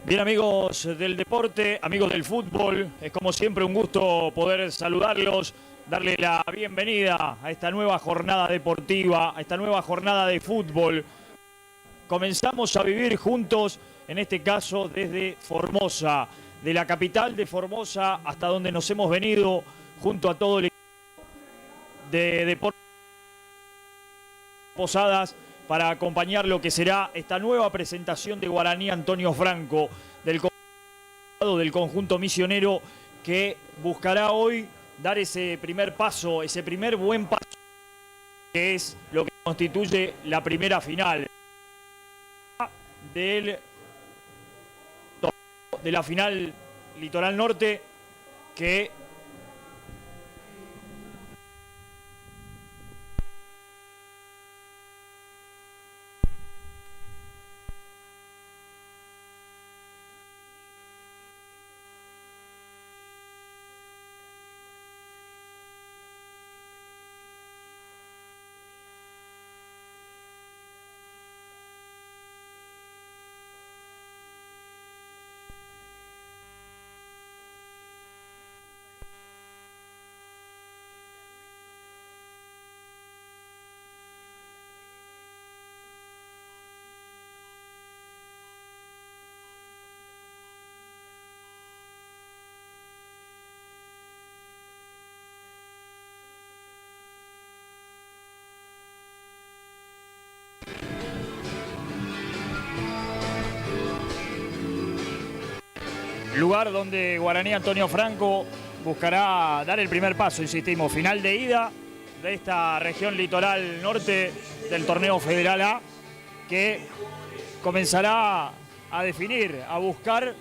Bien, amigos del deporte, amigos del fútbol, es como siempre un gusto poder saludarlos, darle la bienvenida a esta nueva jornada deportiva, a esta nueva jornada de fútbol. Comenzamos a vivir juntos, en este caso desde Formosa, de la capital de Formosa hasta donde nos hemos venido junto a todo el equipo de Deportes Posadas para acompañar lo que será esta nueva presentación de Guaraní Antonio Franco, del conjunto misionero, que buscará hoy dar ese primer paso, ese primer buen paso, que es lo que constituye la primera final de la final Litoral Norte, que lugar donde Guaraní Antonio Franco buscará dar el primer paso, insistimos, final de ida de esta región litoral norte del torneo Federal A, que comenzará a definir, a buscar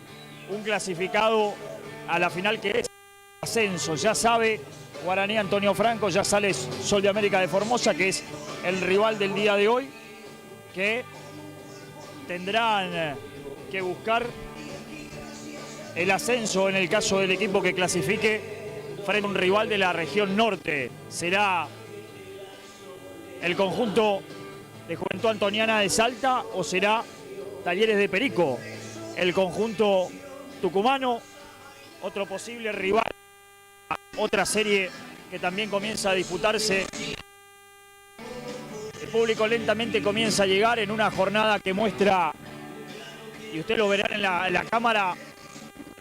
un clasificado a la final, que es ascenso. Ya sabe Guaraní Antonio Franco, ya sale Sol de América de Formosa, que es el rival del día de hoy, que tendrán que buscar el ascenso en el caso del equipo que clasifique frente a un rival de la región norte. Será el conjunto de Juventud Antoniana de Salta o será Talleres de Perico, el conjunto tucumano, otro posible rival, otra serie que también comienza a disputarse. El público lentamente comienza a llegar en una jornada que muestra, y usted lo verá en la cámara,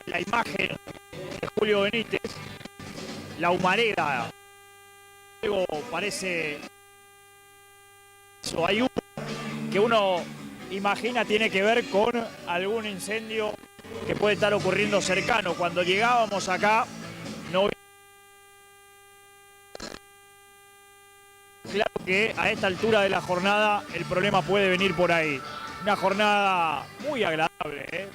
la imagen de Julio Benítez, la humareda. Luego parece eso, hay uno que uno imagina tiene que ver con algún incendio que puede estar ocurriendo cercano. Cuando llegábamos acá, no, claro que a esta altura de la jornada el problema puede venir por ahí. Una jornada muy agradable, ¿eh?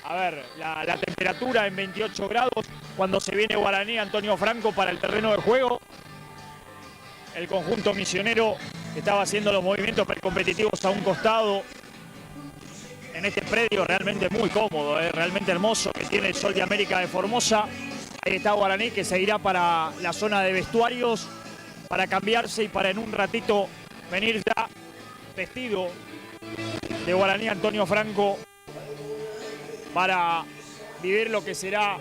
A ver, la temperatura en 28 grados cuando se viene Guaraní Antonio Franco para el terreno de juego. El conjunto misionero estaba haciendo los movimientos precompetitivos a un costado en este predio realmente muy cómodo, realmente hermoso, que tiene el Sol de América de Formosa. Ahí está Guaraní, que se irá para la zona de vestuarios para cambiarse y para en un ratito venir ya vestido de Guaraní Antonio Franco para vivir lo que será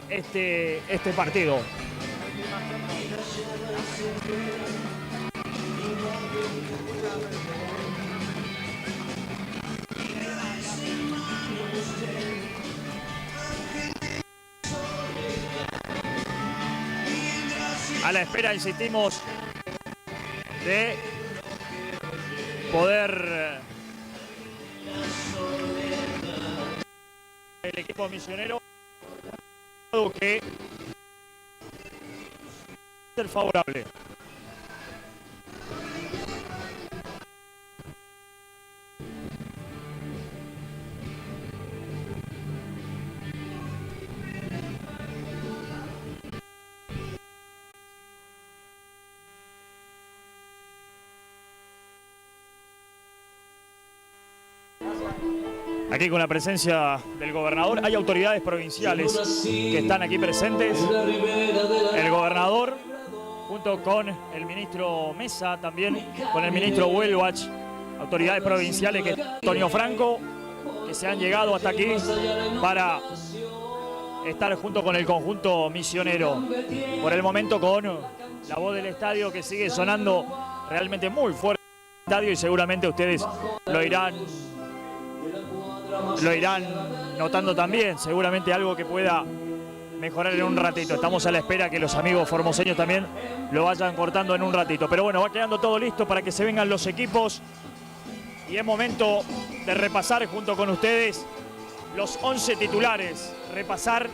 este partido. A la espera, insistimos, de poder el equipo misionero que ser favorable. Aquí con la presencia del gobernador, hay autoridades provinciales que están aquí presentes. El gobernador, junto con el ministro Mesa, también con el ministro Huelbach, autoridades provinciales, que Antonio Franco, que se han llegado hasta aquí para estar junto con el conjunto misionero. Por el momento con la voz del estadio que sigue sonando realmente muy fuerte en el estadio y seguramente ustedes lo irán notando también, seguramente algo que pueda mejorar en un ratito. Estamos a la espera que los amigos formoseños también lo vayan cortando en un ratito. Pero bueno, va quedando todo listo para que se vengan los equipos y es momento de repasar junto con ustedes los 11 titulares. Repasar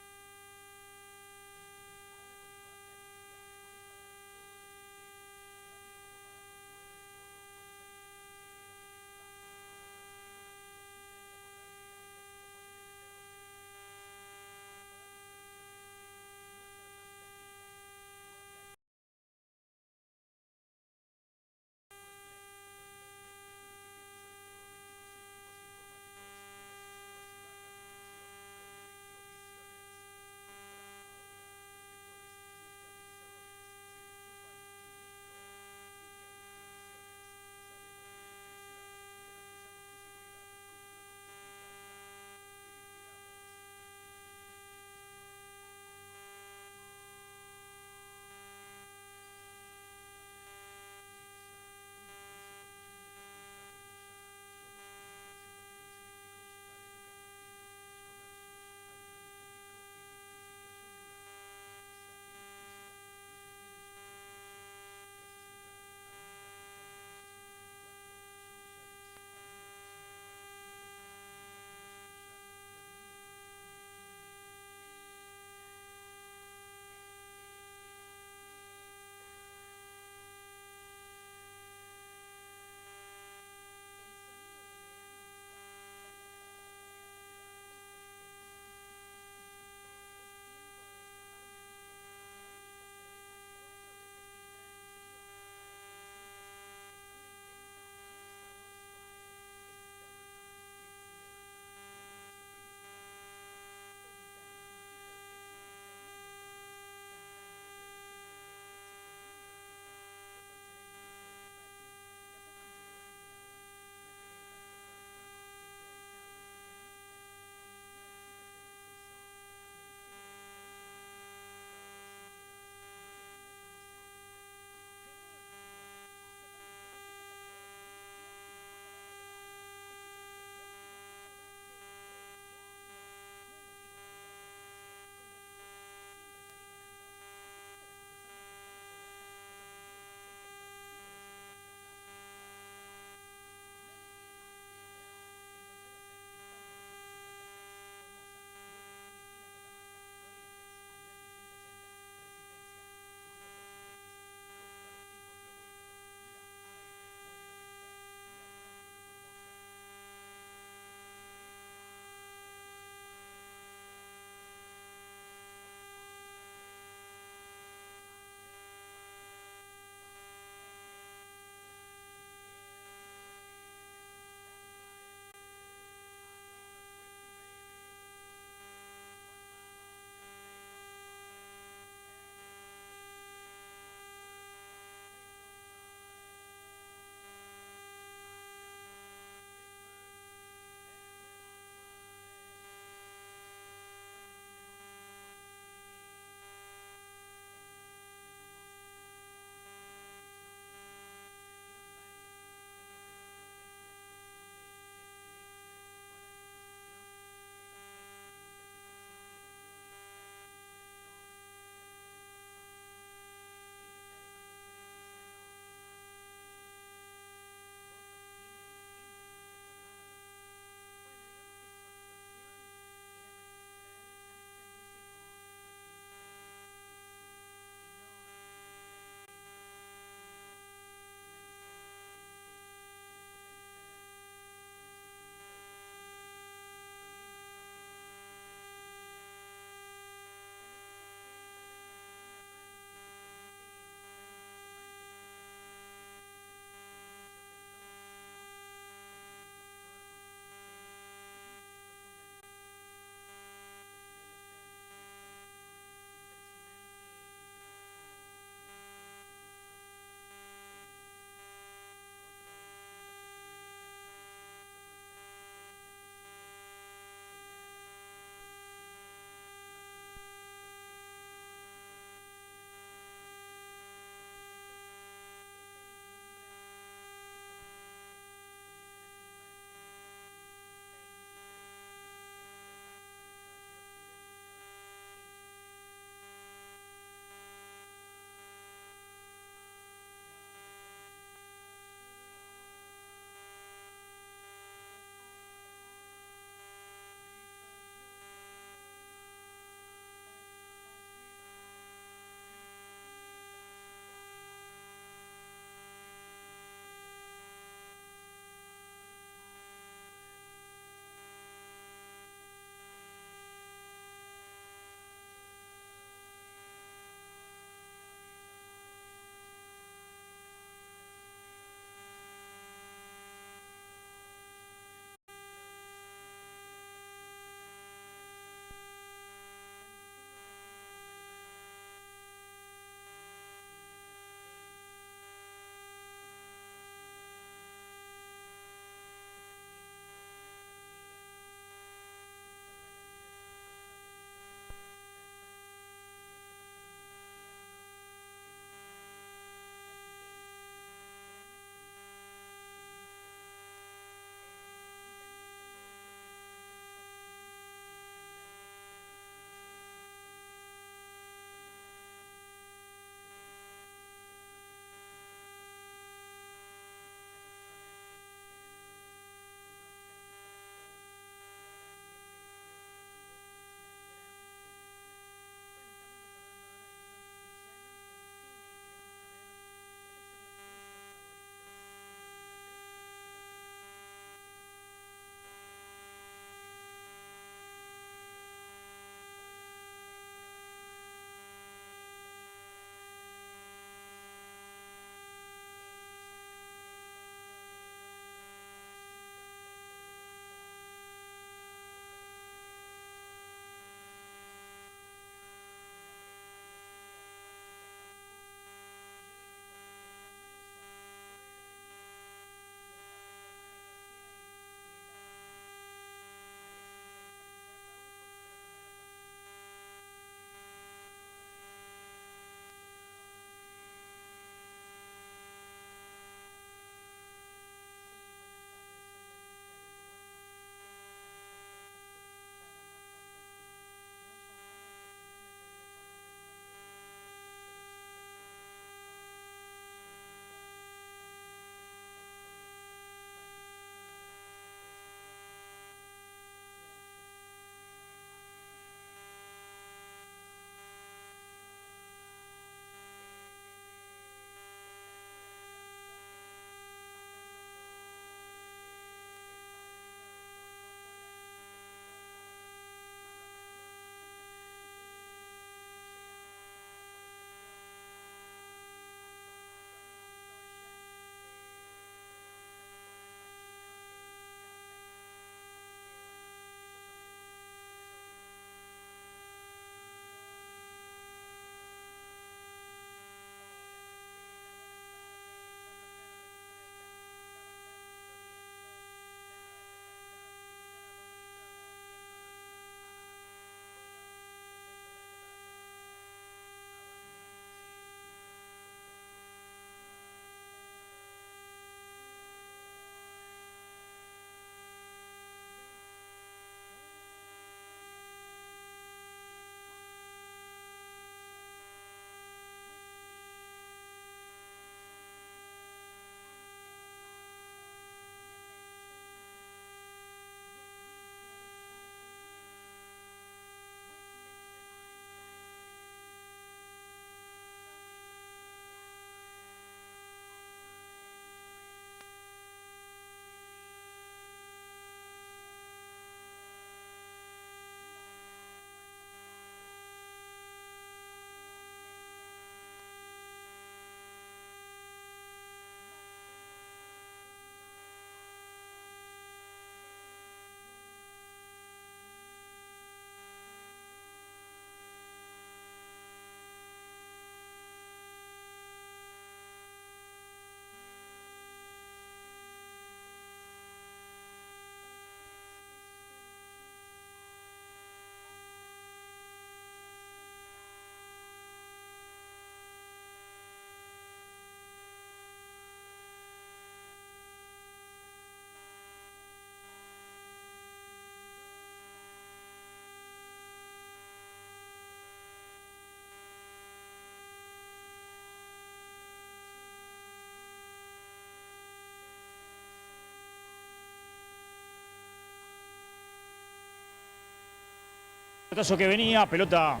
Pelotazo que venía, pelota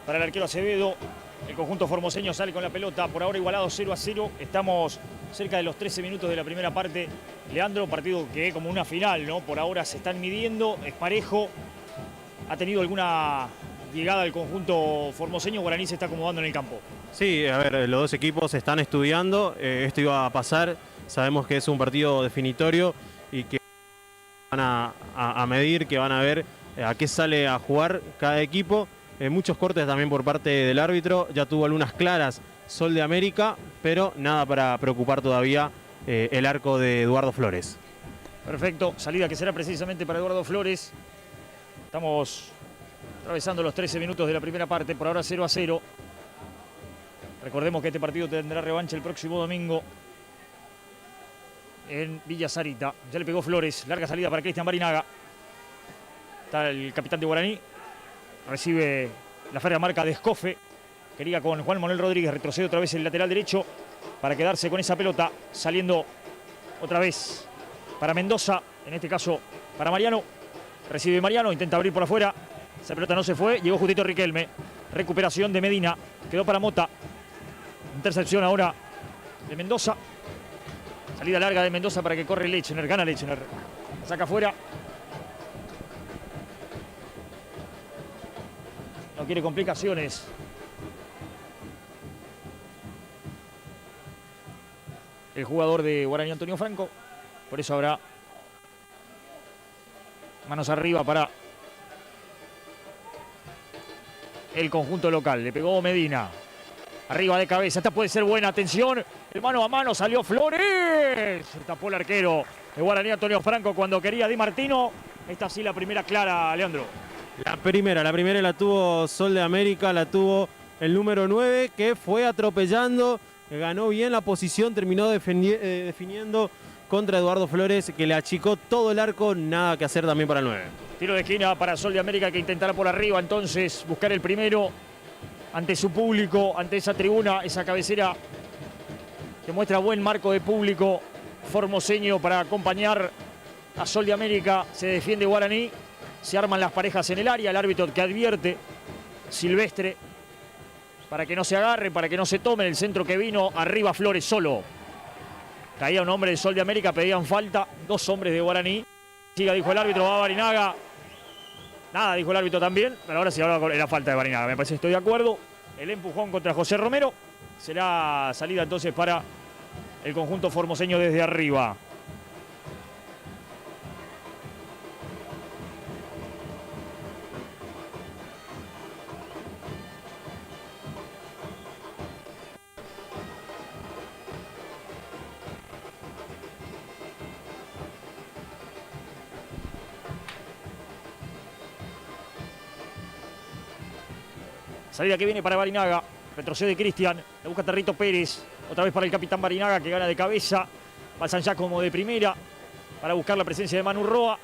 para el arquero Acevedo. El conjunto formoseño sale con la pelota, por ahora igualado 0-0. Estamos cerca de los 13 minutos de la primera parte. Leandro, partido que como una final, ¿no? Por ahora se están midiendo, es parejo. ¿Ha tenido alguna llegada al conjunto formoseño? Guaraní se está acomodando en el campo. Sí, a ver, los dos equipos están estudiando, esto iba a pasar, sabemos que es un partido definitorio y que van a medir, que van a ver a qué sale a jugar cada equipo. Muchos cortes también por parte del árbitro, ya tuvo algunas claras Sol de América, pero nada para preocupar todavía el arco de Eduardo Flores. Perfecto, salida que será precisamente para Eduardo Flores. Estamos atravesando los 13 minutos de la primera parte, por ahora 0-0. Recordemos que este partido tendrá revancha el próximo domingo en Villa Sarita. Ya le pegó Flores, larga salida para Cristian Barinaga. Está el capitán de Guaraní. Recibe la férrea marca de Escofe. Quería con Juan Manuel Rodríguez, retrocede otra vez el lateral derecho para quedarse con esa pelota. Saliendo otra vez para Mendoza, en este caso para Mariano. Recibe Mariano, intenta abrir por afuera. Esa pelota no se fue, llegó justito Riquelme. Recuperación de Medina, quedó para Mota. Intercepción ahora de Mendoza. Salida larga de Mendoza para que corre Lechner, gana Lechner. Saca afuera. No quiere complicaciones. El jugador de Guaraní, Antonio Franco. Por eso habrá manos arriba para el conjunto local. Le pegó Medina. Arriba de cabeza. Esta puede ser buena. Atención. El mano a mano salió Flores. Se tapó el arquero de Guaraní, Antonio Franco, cuando quería Di Martino. Esta sí la primera clara, Leandro. La primera la tuvo Sol de América, la tuvo el número 9, que fue atropellando, ganó bien la posición, terminó definiendo contra Eduardo Flores, que le achicó todo el arco, nada que hacer también para el 9. Tiro de esquina para Sol de América, que intentará por arriba entonces buscar el primero ante su público, ante esa tribuna, esa cabecera que muestra buen marco de público formoseño para acompañar a Sol de América. Se defiende Guaraní. Se arman las parejas en el área, el árbitro que advierte, Silvestre, para que no se agarre, para que no se tome el centro que vino, arriba Flores solo. Caía un hombre de Sol de América, pedían falta, dos hombres de Guaraní. Siga, dijo el árbitro, va Barinaga. Nada, dijo el árbitro también, pero ahora sí habla de la falta de Barinaga, me parece que estoy de acuerdo. El empujón contra José Romero, será salida entonces para el conjunto formoseño desde arriba. Salida que viene para Barinaga. Retrocede Cristian. Le busca Territo Pérez. Otra vez para el capitán Barinaga, que gana de cabeza. Pasan ya como de primera para buscar la presencia de Manu Roa.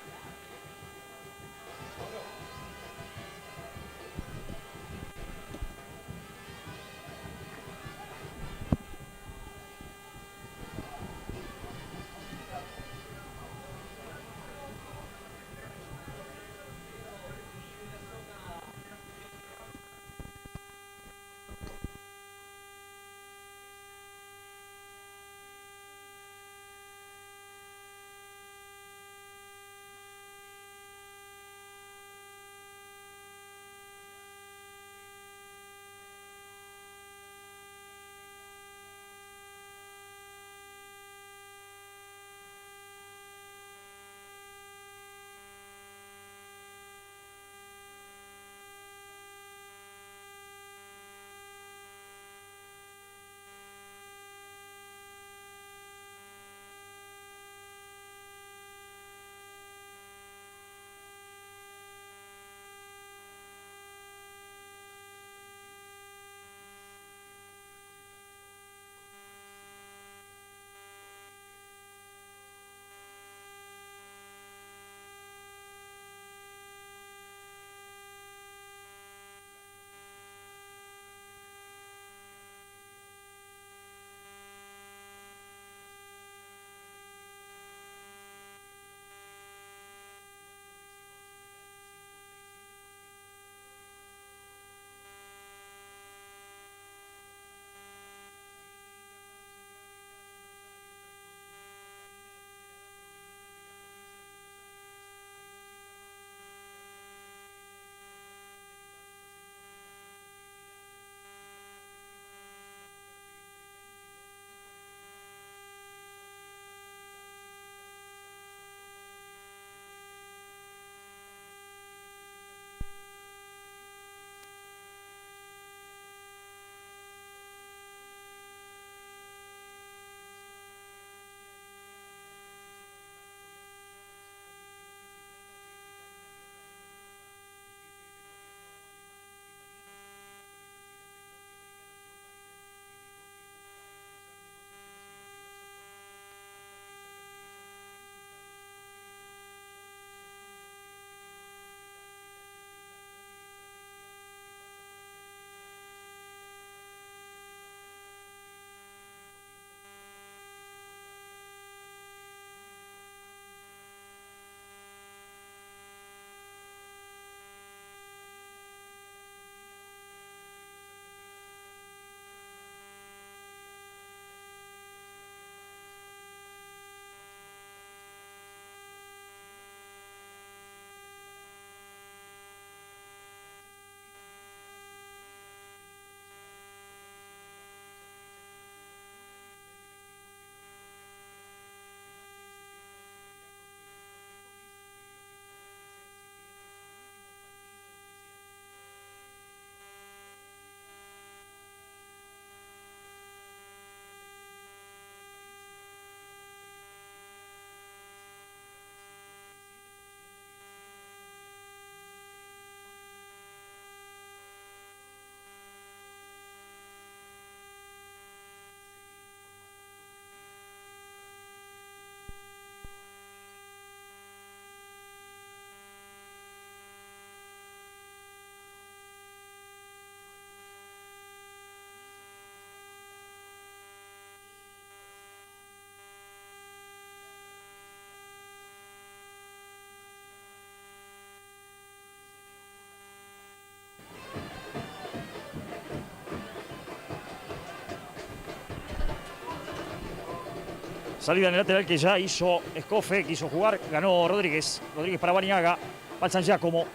Salida en el lateral que ya hizo Escofe, quiso jugar, ganó Rodríguez. Rodríguez para Bariñaga, va al San Giacomo.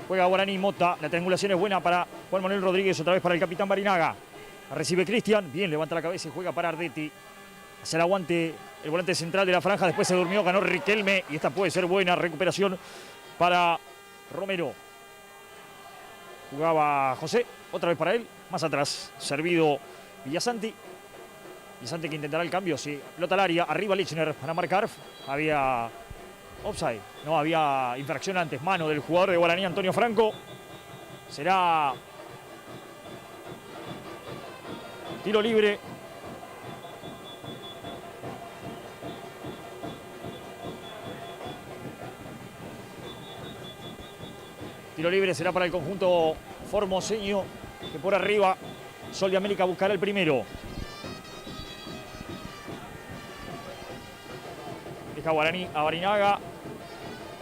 Juega Guaraní, Mota, la triangulación es buena para Juan Manuel Rodríguez, otra vez para el capitán Barinaga. Recibe Cristian, bien, levanta la cabeza y juega para Ardetti. Hace el aguante el volante central de la franja, después se durmió, ganó Riquelme y esta puede ser buena recuperación para Romero. Jugaba José, otra vez para él, más atrás, servido Villasanti. Villasanti que intentará el cambio, sí. Pelota al área, arriba Lichner para marcar. Había offside, no, había infracción antes, mano del jugador de Guaraní, Antonio Franco. Será tiro libre. Tiro libre será para el conjunto formoseño, que por arriba Sol de América buscará el primero. Deja Guaraní a Barinaga.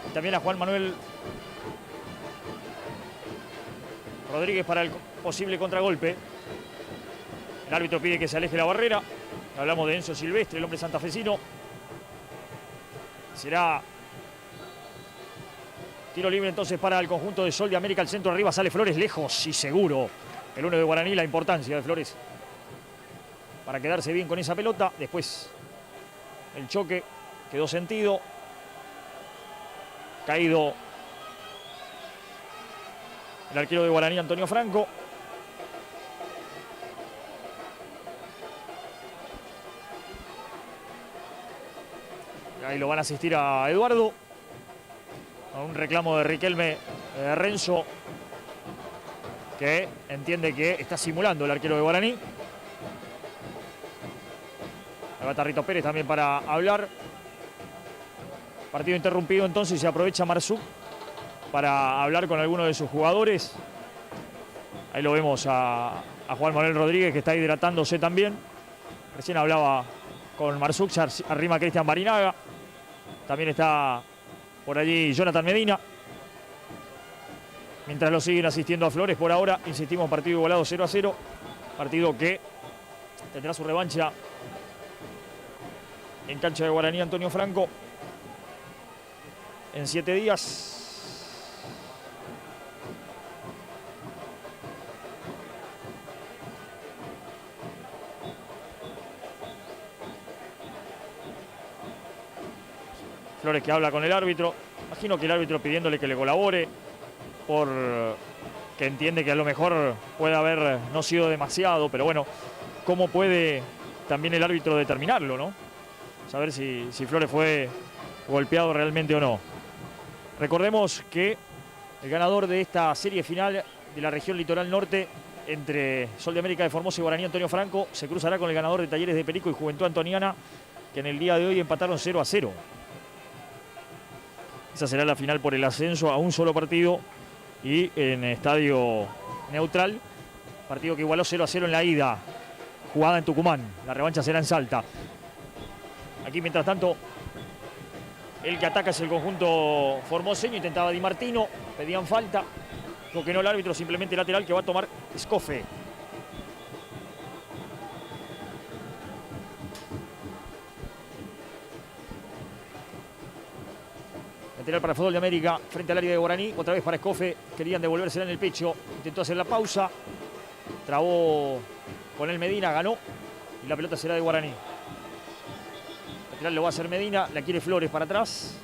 Y también a Juan Manuel Rodríguez para el posible contragolpe. El árbitro pide que se aleje la barrera. Hablamos de Enzo Silvestre, el hombre santafesino. Será tiro libre entonces para el conjunto de Sol de América. El centro arriba sale Flores, lejos y seguro. El uno de Guaraní, la importancia de Flores para quedarse bien con esa pelota. Después el choque quedó sentido. Caído el arquero de Guaraní, Antonio Franco. Ahí lo van a asistir a Eduardo. A un reclamo de Riquelme Renzo, que entiende que está simulando el arquero de Guaraní. Ahí va Tarrito Pérez también para hablar. Partido interrumpido entonces y se aprovecha Marzuk para hablar con alguno de sus jugadores. Ahí lo vemos a Juan Manuel Rodríguez, que está hidratándose también. Recién hablaba con Marzuk, se arrima Cristian Barinaga. También está por allí Jonathan Medina. Mientras lo siguen asistiendo a Flores, por ahora, insistimos, partido igualado 0-0. Partido que tendrá su revancha en cancha de Guaraní, Antonio Franco, en 7 días. Flores que habla con el árbitro. Imagino que el árbitro pidiéndole que le colabore, porque entiende que a lo mejor puede haber no sido demasiado, pero bueno, ¿cómo puede también el árbitro determinarlo, no? Saber si Flores fue golpeado realmente o no. Recordemos que el ganador de esta serie final de la región litoral norte entre Sol de América de Formosa y Guaraní, Antonio Franco, se cruzará con el ganador de Talleres de Perico y Juventud Antoniana, que en el día de hoy empataron 0-0. Esa será la final por el ascenso a un solo partido y en estadio neutral. Partido que igualó 0-0 en la ida, jugada en Tucumán. La revancha será en Salta. Aquí, mientras tanto, el que ataca es el conjunto formoseño. Intentaba Di Martino, pedían falta. Lo que no el árbitro, simplemente lateral que va a tomar Escofe. Lateral para Fútbol de América, frente al área de Guaraní. Otra vez para Escofe, querían devolvérsela en el pecho. Intentó hacer la pausa. Trabó con el Medina, ganó. Y la pelota será de Guaraní. Lateral lo va a hacer Medina, la quiere Flores para atrás.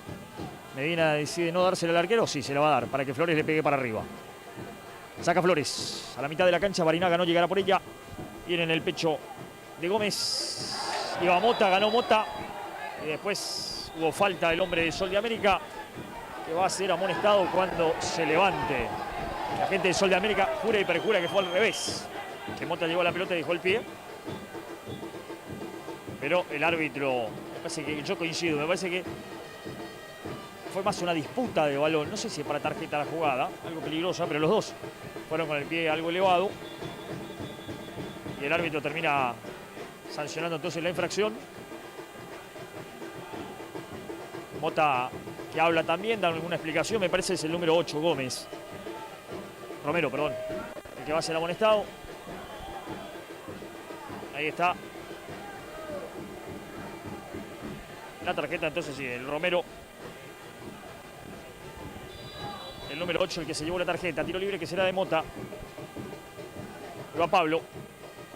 Medina decide no dársela al arquero, sí, se la va a dar, para que Flores le pegue para arriba. Saca Flores a la mitad de la cancha, Barinaga no llegará por ella. Viene en el pecho de Gómez. Iba Mota, ganó Mota. Y después hubo falta del hombre de Sol de América, que va a ser amonestado cuando se levante. La gente de Sol de América jura y perjura que fue al revés. Que Mota llegó a la pelota y dejó el pie. Pero el árbitro, me parece que yo coincido, me parece que fue más una disputa de balón. No sé si es para tarjeta la jugada, algo peligrosa, pero los dos fueron con el pie algo elevado. Y el árbitro termina sancionando entonces la infracción. Mota, que habla también, da alguna explicación, me parece es el número 8, Gómez. Romero, perdón, el que va a ser amonestado. Ahí está. la tarjeta entonces sí, el Romero. El número 8, el que se llevó la tarjeta. Tiro libre que será de Mota. Va Pablo.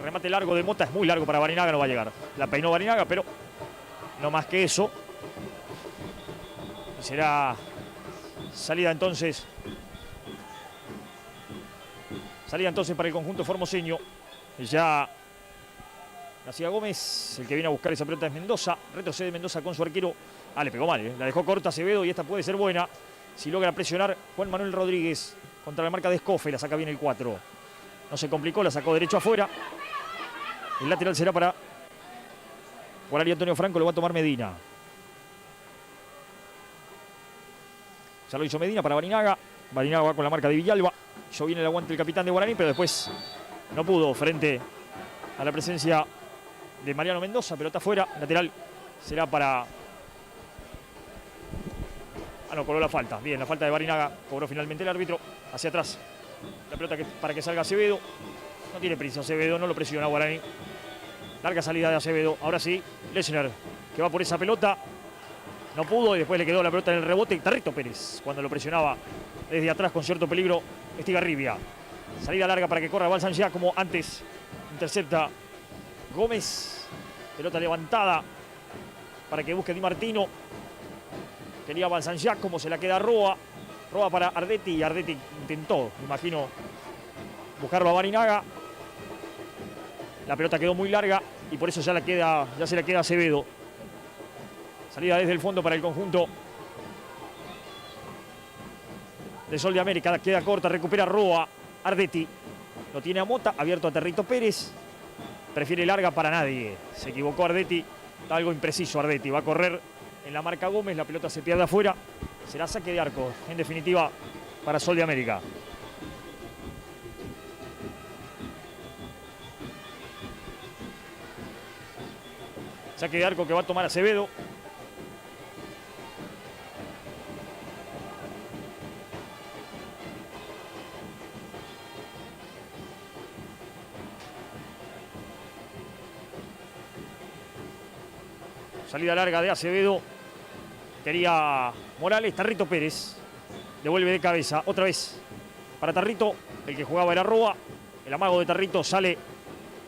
Remate largo de Mota. Es muy largo para Barinaga. No va a llegar. La peinó Barinaga, pero no más que eso. Y será salida entonces. Salida entonces para el conjunto formoseño. Ya García Gómez. El que viene a buscar esa pelota es Mendoza. Retrocede Mendoza con su arquero. Ah, le pegó mal. La dejó corta Acevedo y esta puede ser buena. Si logra presionar Juan Manuel Rodríguez contra la marca de Escofe, la saca bien el 4. No se complicó, la sacó derecho afuera. El lateral será para Guaraní Antonio Franco, lo va a tomar Medina. Ya lo hizo Medina para Barinaga. Barinaga va con la marca de Villalba. Yo viene el aguante el capitán de Guaraní, pero después no pudo frente a la presencia de Mariano Mendoza. Pelota afuera, lateral será para... Ah, no, cobró la falta. Bien, la falta de Barinaga. Cobró finalmente el árbitro. Hacia atrás. La pelota para que salga Acevedo. No tiene prisa Acevedo, no lo presiona Guaraní. Larga salida de Acevedo. Ahora sí, Lechner, que va por esa pelota. No pudo y después le quedó la pelota en el rebote. Tarrito Pérez, cuando lo presionaba desde atrás con cierto peligro, Estigarribia. Salida larga para que corra Balsan ya como antes. Intercepta Gómez. Pelota levantada para que busque Di Martino. Quería Balsan como se la queda Roa. Roa para Ardetti y Ardetti intentó, me imagino, buscarlo a Barinaga. La pelota quedó muy larga y por eso ya se la queda Acevedo. Salida desde el fondo para el conjunto de Sol de América. Queda corta, recupera Roa. Ardetti lo tiene a Mota, abierto a Territo Pérez. Prefiere larga para nadie. Se equivocó Ardetti. Está algo impreciso Ardetti. Va a correr en la marca Gómez, la pelota se pierde afuera. Será saque de arco, en definitiva, para Sol de América. Saque de arco que va a tomar Acevedo. Salida larga de Acevedo. Quería Morales. Tarrito Pérez. Devuelve de cabeza. Otra vez para Tarrito. El que jugaba era Roa. El amago de Tarrito sale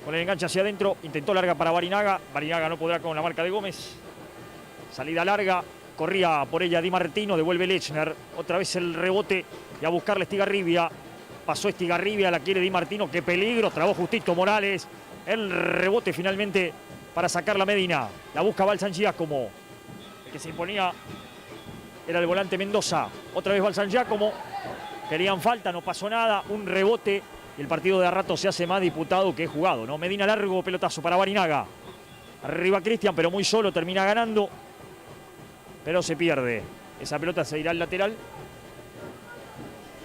con el enganche hacia adentro. Intentó larga para Barinaga. Barinaga no podrá con la marca de Gómez. Salida larga. Corría por ella Di Martino. Devuelve Lechner. Otra vez el rebote. Y a buscarle Estigarribia. Pasó Estigarribia. La quiere Di Martino. Qué peligro. Trabó justito Morales. El rebote finalmente para sacar la Medina. La busca Balsan Giacomo. El que se imponía era el volante Mendoza. Otra vez Balsan Giacomo. Querían falta, no pasó nada. Un rebote y el partido de a rato se hace más disputado que jugado, ¿no? Medina largo, pelotazo para Barinaga. Arriba Cristian, pero muy solo, termina ganando. Pero se pierde. Esa pelota se irá al lateral.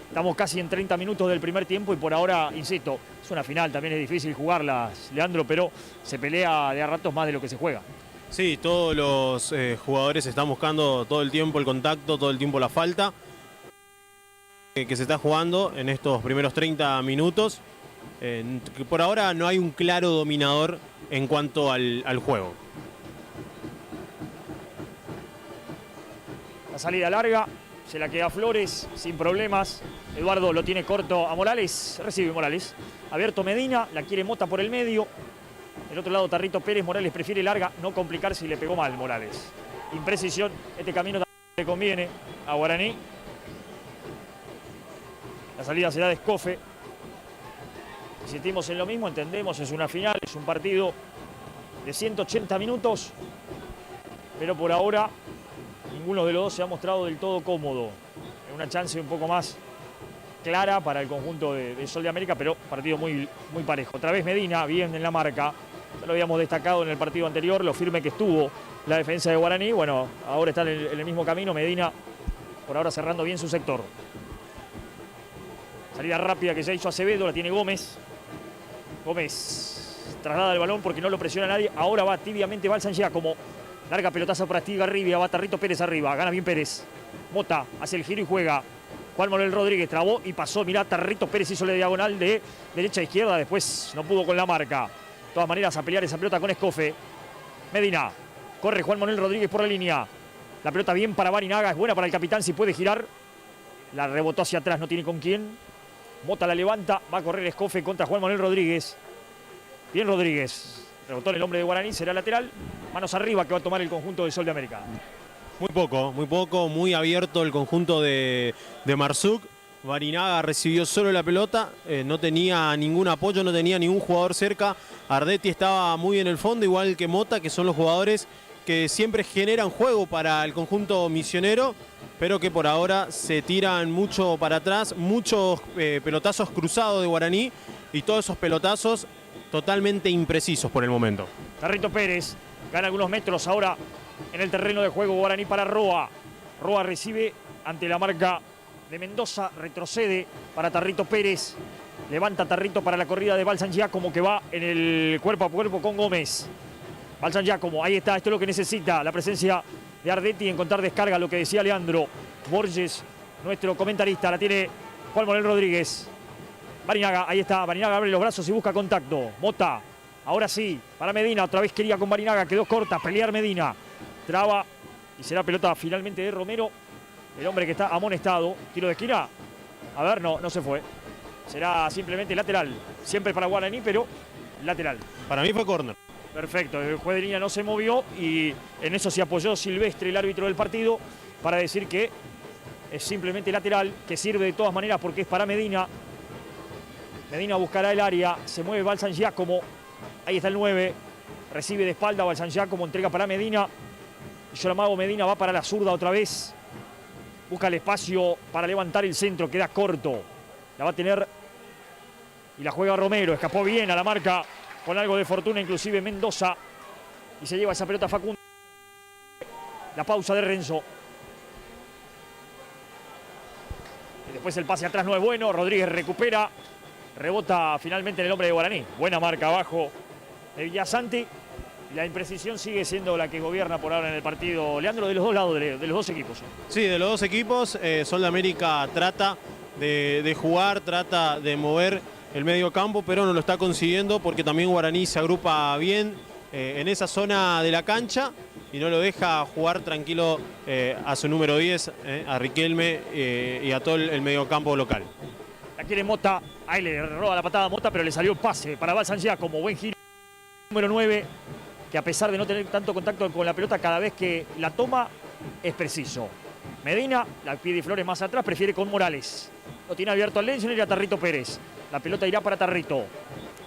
Estamos casi en 30 minutos del primer tiempo y por ahora, insisto, es una final, también es difícil jugarla, Leandro, pero se pelea de a ratos más de lo que se juega. Sí, todos los jugadores están buscando todo el tiempo el contacto, todo el tiempo la falta que se está jugando en estos primeros 30 minutos. Que por ahora no hay un claro dominador en cuanto al juego. La salida larga, se la queda Flores sin problemas. Eduardo lo tiene corto a Morales, recibe Morales. Abierto Medina, la quiere Mota por el medio. Del otro lado Tarrito Pérez, Morales prefiere larga, no complicarse y le pegó mal Morales. Imprecisión, este camino también le conviene a Guaraní. La salida será de Escofe. Insistimos en lo mismo, entendemos, es una final, es un partido de 180 minutos. Pero por ahora ninguno de los dos se ha mostrado del todo cómodo. Una chance un poco más clara para el conjunto de Sol de América, pero partido muy parejo. Otra vez Medina, bien en la marca. Ya lo habíamos destacado en el partido anterior, lo firme que estuvo la defensa de Guaraní. Bueno, ahora está en el mismo camino. Medina, por ahora cerrando bien su sector. Salida rápida que ya hizo Acevedo, la tiene Gómez. Gómez traslada el balón porque no lo presiona nadie. Ahora va tibiamente Balsan como larga pelotazo para Estigarribia. Va Tarrito Pérez arriba, gana bien Pérez. Mota hace el giro y juega. Juan Manuel Rodríguez trabó y pasó. Mirá, Tarrito Pérez hizo la diagonal de derecha a izquierda. Después no pudo con la marca. De todas maneras, a pelear esa pelota con Escofe. Medina Corre Juan Manuel Rodríguez por la línea. La pelota bien para Barinaga, es buena para el capitán si puede girar. La rebotó hacia atrás, no tiene con quién. Mota la levanta, va a correr Escofe contra Juan Manuel Rodríguez. Bien Rodríguez. Rebotó en el hombre de Guaraní, será lateral. Manos arriba que va a tomar el conjunto de Sol de América. Muy poco, muy abierto el conjunto de Marsuk. Barinaga recibió solo la pelota, no tenía ningún apoyo, no tenía ningún jugador cerca. Ardetti estaba muy en el fondo, igual que Mota, que son los jugadores que siempre generan juego para el conjunto misionero, pero que por ahora se tiran mucho para atrás, muchos pelotazos cruzados de Guaraní y todos esos pelotazos totalmente imprecisos por el momento. Tarrito Pérez gana algunos metros ahora en el terreno de juego. Guaraní para Roa. Roa recibe ante la marca de Mendoza, retrocede para Tarrito Pérez. Levanta Tarrito para la corrida de Balsan Giacomo, que va en el cuerpo a cuerpo con Gómez. Balsan Giacomo, ahí está, esto es lo que necesita, la presencia de Ardetti, encontrar descarga, lo que decía Leandro Borges, nuestro comentarista. La tiene Juan Manuel Rodríguez. Barinaga, ahí está, Barinaga abre los brazos y busca contacto. Mota, ahora sí, para Medina, otra vez quería con Barinaga, quedó corta, pelear Medina. Traba y será pelota finalmente de Romero, el hombre que está amonestado. Tiro de esquina, a ver, no se fue. Será simplemente lateral, siempre para Guaraní, pero lateral. Para mí fue córner. Perfecto, el juez de línea no se movió y en eso se apoyó Silvestre, el árbitro del partido, para decir que es simplemente lateral, que sirve de todas maneras porque es para Medina. Medina buscará el área, se mueve Balsan Giacomo, ahí está el 9, recibe de espalda Balsan Giacomo, entrega para Medina. Yoramago Medina va para la zurda otra vez, busca el espacio para levantar el centro, queda corto, la va a tener y la juega Romero, escapó bien a la marca. Con algo de fortuna, inclusive Mendoza. Y se lleva esa pelota Facundo. La pausa de Renzo. Y después el pase atrás no es bueno. Rodríguez recupera. Rebota finalmente en el hombre de Guaraní. Buena marca abajo de Villasanti. Y la imprecisión sigue siendo la que gobierna por ahora en el partido. Leandro, de los dos lados, de los dos equipos. Sí, de los dos equipos. Sol de América trata de jugar, trata de mover el medio campo, pero no lo está consiguiendo porque también Guaraní se agrupa bien en esa zona de la cancha y no lo deja jugar tranquilo a su número 10, a Riquelme y a todo el medio campo local. La quiere Mota, ahí le roba la patada a Mota, pero le salió pase para Balsan Giacomo, buen giro. Número 9, que a pesar de no tener tanto contacto con la pelota, cada vez que la toma es preciso. Medina, la pide Flores más atrás, prefiere con Morales. Lo tiene abierto al Lenson y a Tarrito Pérez. La pelota irá para Tarrito.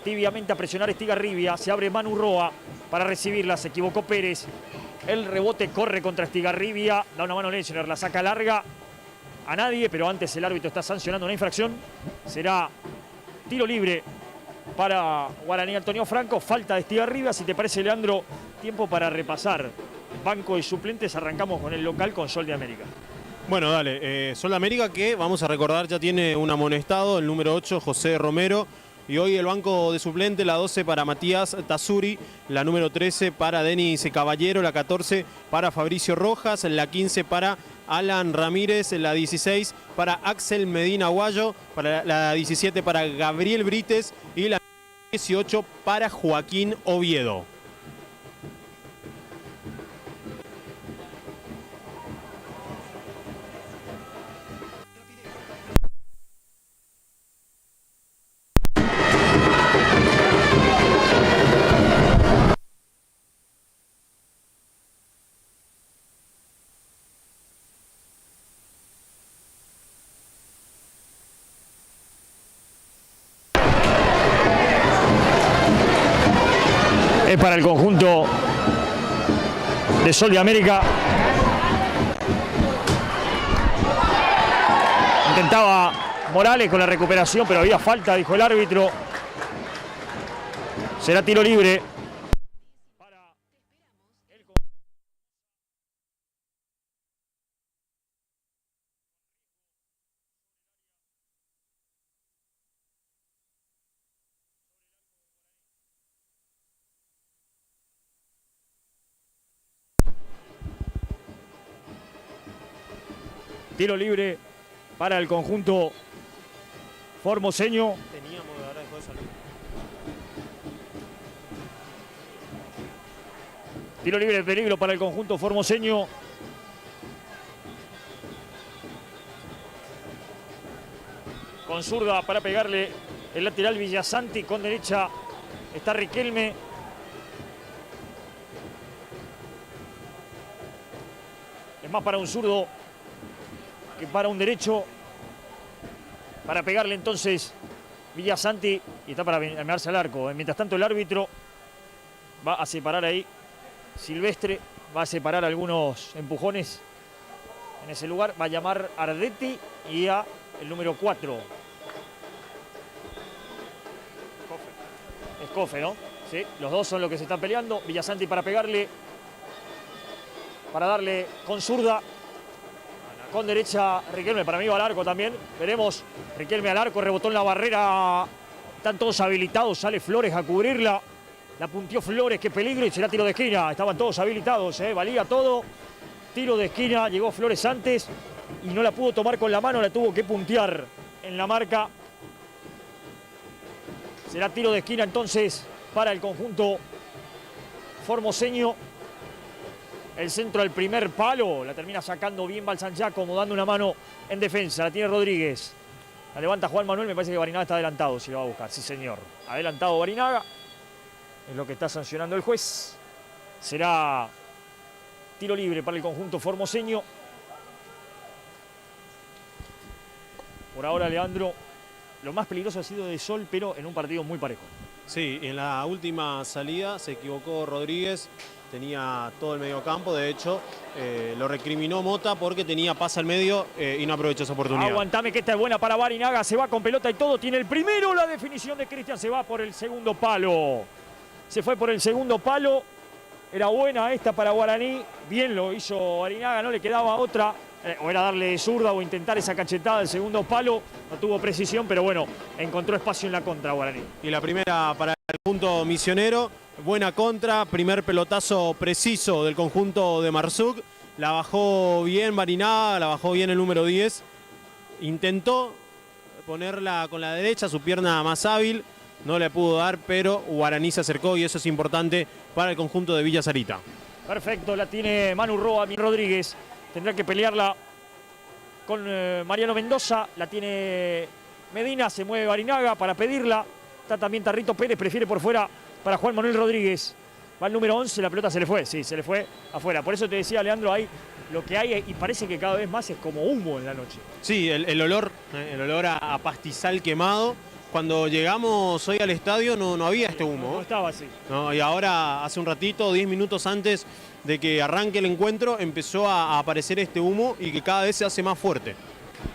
Tibiamente a presionar Estigarribia. Se abre Manu Roa para recibirla. Se equivocó Pérez. El rebote corre contra Estigarribia. Da una mano Lensoner. La saca larga a nadie. Pero antes el árbitro está sancionando una infracción. Será tiro libre para Guaraní. Antonio Franco. Falta de Estigarribia. Si te parece, Leandro, tiempo para repasar banco y suplentes. Arrancamos con el local, con Sol de América. Bueno, dale. Sol de América, que vamos a recordar ya tiene un amonestado, el número 8, José Romero. Y hoy el banco de suplente, la 12 para Matías Tazuri, la número 13 para Denis Caballero, la 14 para Fabricio Rojas, la 15 para Alan Ramírez, la 16 para Axel Medina Guayo, para la 17 para Gabriel Brites y la 18 para Joaquín Oviedo. Es para el conjunto de Sol de América. Intentaba Morales con la recuperación, pero había falta, dijo el árbitro. Será tiro libre. Tiro libre para el conjunto formoseño. Tiro libre de peligro para el conjunto formoseño. Con zurda para pegarle el lateral Villasanti. Con derecha está Riquelme. Es más para un zurdo que para un derecho. Para pegarle entonces Villasanti. Y está para armarse al arco. Mientras tanto el árbitro va a separar ahí. Silvestre va a separar algunos empujones en ese lugar. Va a llamar a Ardetti y a el número 4. Escofe, ¿no? Sí, los dos son los que se están peleando. Villasanti para pegarle. Para darle con zurda. Con derecha Riquelme. Para mí va al arco también. Veremos. Riquelme al arco. Rebotó en la barrera. Están todos habilitados. Sale Flores a cubrirla. La punteó Flores, qué peligro, y será tiro de esquina. Estaban todos habilitados, valía todo. Tiro de esquina, llegó Flores antes y no la pudo tomar con la mano, la tuvo que puntear en la marca. Será tiro de esquina entonces para el conjunto formoseño. El centro al primer palo, la termina sacando bien Balsanjá, como dando una mano en defensa. La tiene Rodríguez. La levanta Juan Manuel, me parece que Barinaga está adelantado, si lo va a buscar. Sí, señor. Adelantado Barinaga. Es lo que está sancionando el juez. Será tiro libre para el conjunto formoseño. Por ahora, Leandro, lo más peligroso ha sido de Sol, pero en un partido muy parejo. Sí, en la última salida se equivocó Rodríguez. Tenía todo el medio campo, de hecho, lo recriminó Mota porque tenía pase al medio y no aprovechó esa oportunidad. Aguantame que esta es buena para Barinaga, se va con pelota y todo, tiene el primero, la definición de Cristian, se va por el segundo palo. Se fue por el segundo palo, era buena esta para Guaraní, bien lo hizo Barinaga, no le quedaba otra, o era darle zurda o intentar esa cachetada del segundo palo, no tuvo precisión, pero bueno, encontró espacio en la contra Guaraní. Y la primera para el punto misionero, buena contra, primer pelotazo preciso del conjunto de Marsuk, la bajó bien Barinaga, la bajó bien el número 10, intentó ponerla con la derecha, su pierna más hábil, no le pudo dar, pero Guaraní se acercó y eso es importante para el conjunto de Villa Sarita. Perfecto, la tiene Manu Roa, Rodríguez. Tendrá que pelearla con Mariano Mendoza. La tiene Medina, se mueve Barinaga para pedirla. Está también Tarrito Pérez, prefiere por fuera para Juan Manuel Rodríguez. Va el número 11, la pelota se le fue, sí, se le fue afuera. Por eso te decía, Leandro, ahí lo que hay, y parece que cada vez más es como humo en la noche. Sí, el olor a pastizal quemado. Cuando llegamos hoy al estadio no había este humo. No estaba así. No, y ahora, hace un ratito, 10 minutos antes de que arranque el encuentro, empezó a aparecer este humo y que cada vez se hace más fuerte.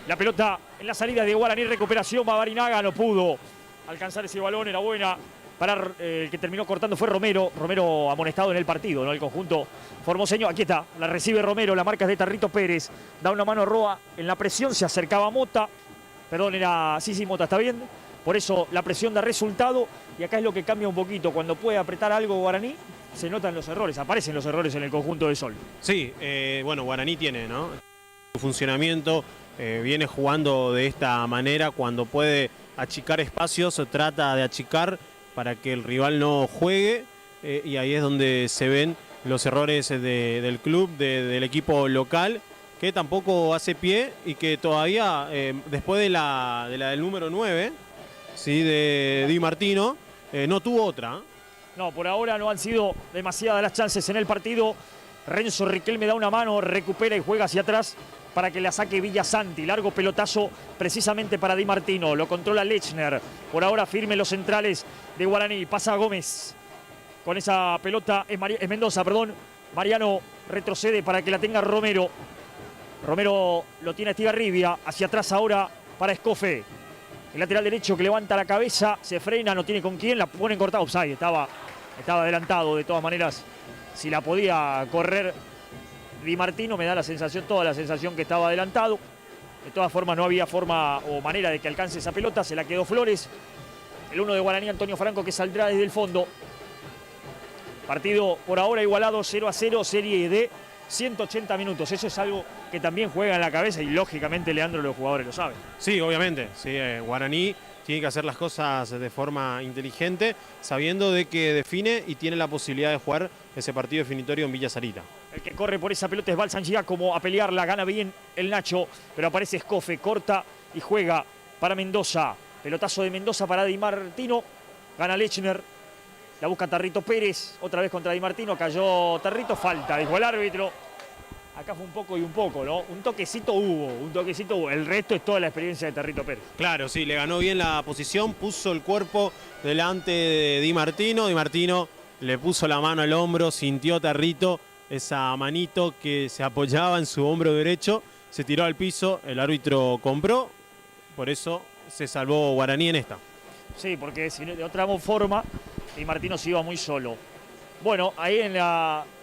La pelota en la salida de Guaraní, recuperación, va Barinaga, no pudo alcanzar ese balón, era buena. Para el que terminó cortando fue Romero. Romero amonestado en el partido, ¿no? El conjunto formoseño. Aquí está, la recibe Romero, la marca es de Tarrito Pérez. Da una mano a Roa en la presión, se acercaba Mota. Perdón, era... Sí, Mota, está bien. Por eso la presión da resultado. Y acá es lo que cambia un poquito. Cuando puede apretar algo Guaraní, se notan los errores, aparecen los errores en el conjunto de Sol. Sí, bueno, Guaraní tiene, ¿no?, su funcionamiento, viene jugando de esta manera. Cuando puede achicar espacios, trata de achicar para que el rival no juegue, y ahí es donde se ven los errores del club, del equipo local, que tampoco hace pie y que todavía, después de la del número 9, ¿sí?, de Di Martino, no tuvo otra. No, por ahora no han sido demasiadas las chances en el partido. Renzo Riquelme da una mano, recupera y juega hacia atrás para que la saque Villasanti. Largo pelotazo precisamente para Di Martino. Lo controla Lechner. Por ahora firme los centrales de Guaraní. Pasa a Gómez. Con esa pelota es Mendoza, perdón. Mariano retrocede para que la tenga Romero. Romero lo tiene a Estigarribia. Hacia atrás ahora para Escofe. El lateral derecho que levanta la cabeza, se frena, no tiene con quién, la ponen cortada. Offside, estaba adelantado de todas maneras. Si la podía correr Di Martino, me da la sensación, toda la sensación que estaba adelantado. De todas formas no había forma o manera de que alcance esa pelota, se la quedó Flores. El uno de Guaraní, Antonio Franco, que saldrá desde el fondo. Partido por ahora igualado 0-0, serie de 180 minutos. Eso es algo que también juega en la cabeza y lógicamente Leandro, los jugadores lo saben. Sí, obviamente. Sí, Guaraní tiene que hacer las cosas de forma inteligente, sabiendo de que define y tiene la posibilidad de jugar ese partido definitorio en Villa Sarita. El que corre por esa pelota es Balsan Giacomo a pelearla, gana bien el Nacho, pero aparece Escofe, corta y juega para Mendoza. Pelotazo de Mendoza para Di Martino, gana Lechner, la busca Tarrito Pérez, otra vez contra Di Martino, cayó Tarrito, falta, dijo el árbitro. Acá fue un poco y un poco, ¿no? Un toquecito hubo, el resto es toda la experiencia de Tarrito Pérez. Claro, sí, le ganó bien la posición, puso el cuerpo delante de Di Martino le puso la mano al hombro, sintió Tarrito esa manito que se apoyaba en su hombro derecho, se tiró al piso, el árbitro compró, por eso se salvó Guaraní en esta. Sí, porque si de otra forma, Di Martino se iba muy solo. Bueno, ahí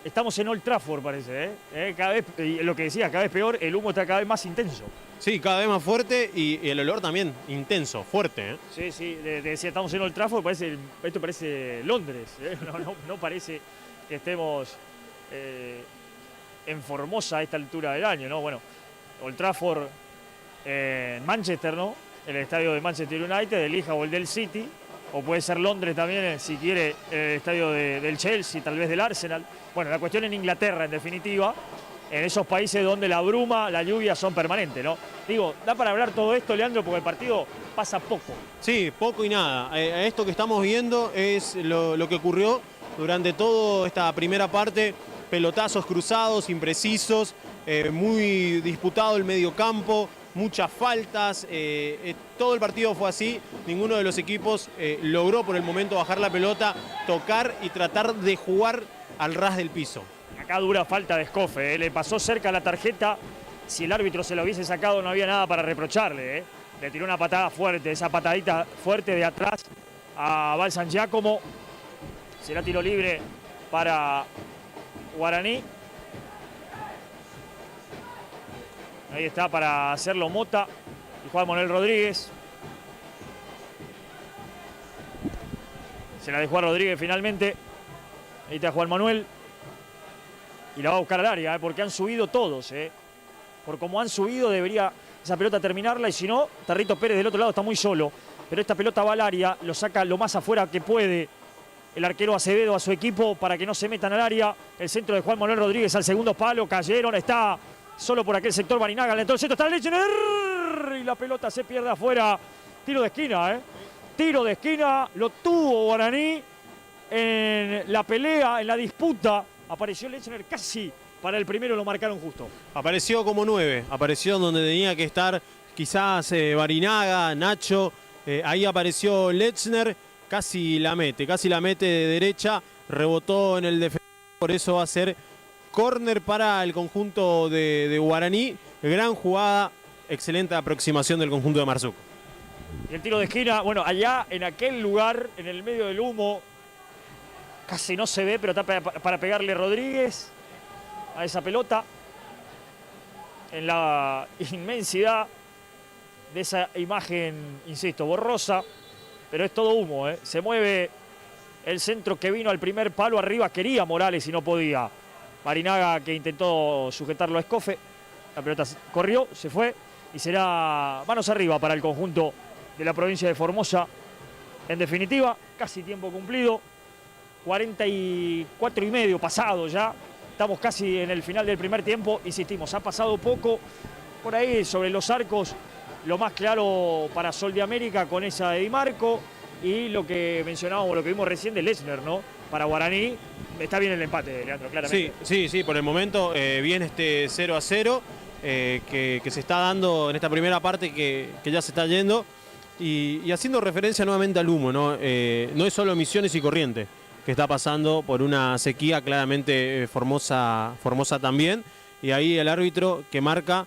estamos en Old Trafford, parece, cada vez, lo que decía, cada vez peor, el humo está cada vez más intenso. Sí, cada vez más fuerte y el olor también intenso, fuerte. Sí, decía, estamos en Old Trafford, esto parece Londres, no parece que estemos en Formosa a esta altura del año, ¿no? Bueno, Old Trafford en Manchester, ¿no? El estadio de Manchester United, elija o el del City, o puede ser Londres también, si quiere, el estadio del Chelsea, tal vez del Arsenal. Bueno, la cuestión en Inglaterra, en definitiva, en esos países donde la bruma, la lluvia son permanentes, ¿no? Digo, da para hablar todo esto, Leandro, porque el partido pasa poco. Sí, poco y nada. Esto que estamos viendo es lo que ocurrió durante toda esta primera parte. Pelotazos cruzados, imprecisos, muy disputado el mediocampo, muchas faltas, todo el partido fue así, ninguno de los equipos logró por el momento bajar la pelota, tocar y tratar de jugar al ras del piso. Acá dura falta de Escofe, le pasó cerca la tarjeta, si el árbitro se lo hubiese sacado no había nada para reprocharle, le tiró una patada fuerte, esa patadita fuerte de atrás a Balsan Giacomo, será tiro libre para Guaraní. Ahí está para hacerlo Mota y Juan Manuel Rodríguez. Se la dejó a Rodríguez finalmente. Ahí está Juan Manuel. Y la va a buscar al área, porque han subido todos. Por como han subido debería esa pelota terminarla. Y si no, Tarrito Pérez del otro lado está muy solo. Pero esta pelota va al área, lo saca lo más afuera que puede el arquero Acevedo a su equipo para que no se metan al área. El centro de Juan Manuel Rodríguez al segundo palo. Cayeron, está solo por aquel sector Barinaga. Entonces está Lechner y la pelota se pierde afuera. Tiro de esquina, Tiro de esquina. Lo tuvo Guaraní en la pelea, en la disputa. Apareció Lechner casi para el primero, lo marcaron justo. Apareció como 9, apareció donde tenía que estar quizás Barinaga, Nacho. Ahí apareció Lechner, casi la mete de derecha. Rebotó en el defensor, por eso va a ser córner para el conjunto de Guaraní. Gran jugada, excelente aproximación del conjunto de Marzuc. Y el tiro de esquina, bueno, allá en aquel lugar, en el medio del humo, casi no se ve, pero está para pegarle Rodríguez a esa pelota. En la inmensidad de esa imagen, insisto, borrosa, pero es todo humo, Se mueve el centro que vino al primer palo arriba, quería Morales y no podía. Barinaga que intentó sujetarlo a Escofe, la pelota corrió, se fue y será manos arriba para el conjunto de la provincia de Formosa. En definitiva, casi tiempo cumplido, 44 y medio pasado ya, estamos casi en el final del primer tiempo, insistimos, ha pasado poco, por ahí sobre los arcos, lo más claro para Sol de América con esa de Di Marco y lo que mencionábamos, lo que vimos recién de Lechner, ¿no? Para Guaraní, está bien el empate, Leandro, claramente. Sí, por el momento bien este 0-0 que se está dando en esta primera parte que ya se está yendo y haciendo referencia nuevamente al humo, ¿no? No es solo Misiones y Corrientes que está pasando por una sequía, claramente Formosa también, y ahí el árbitro que marca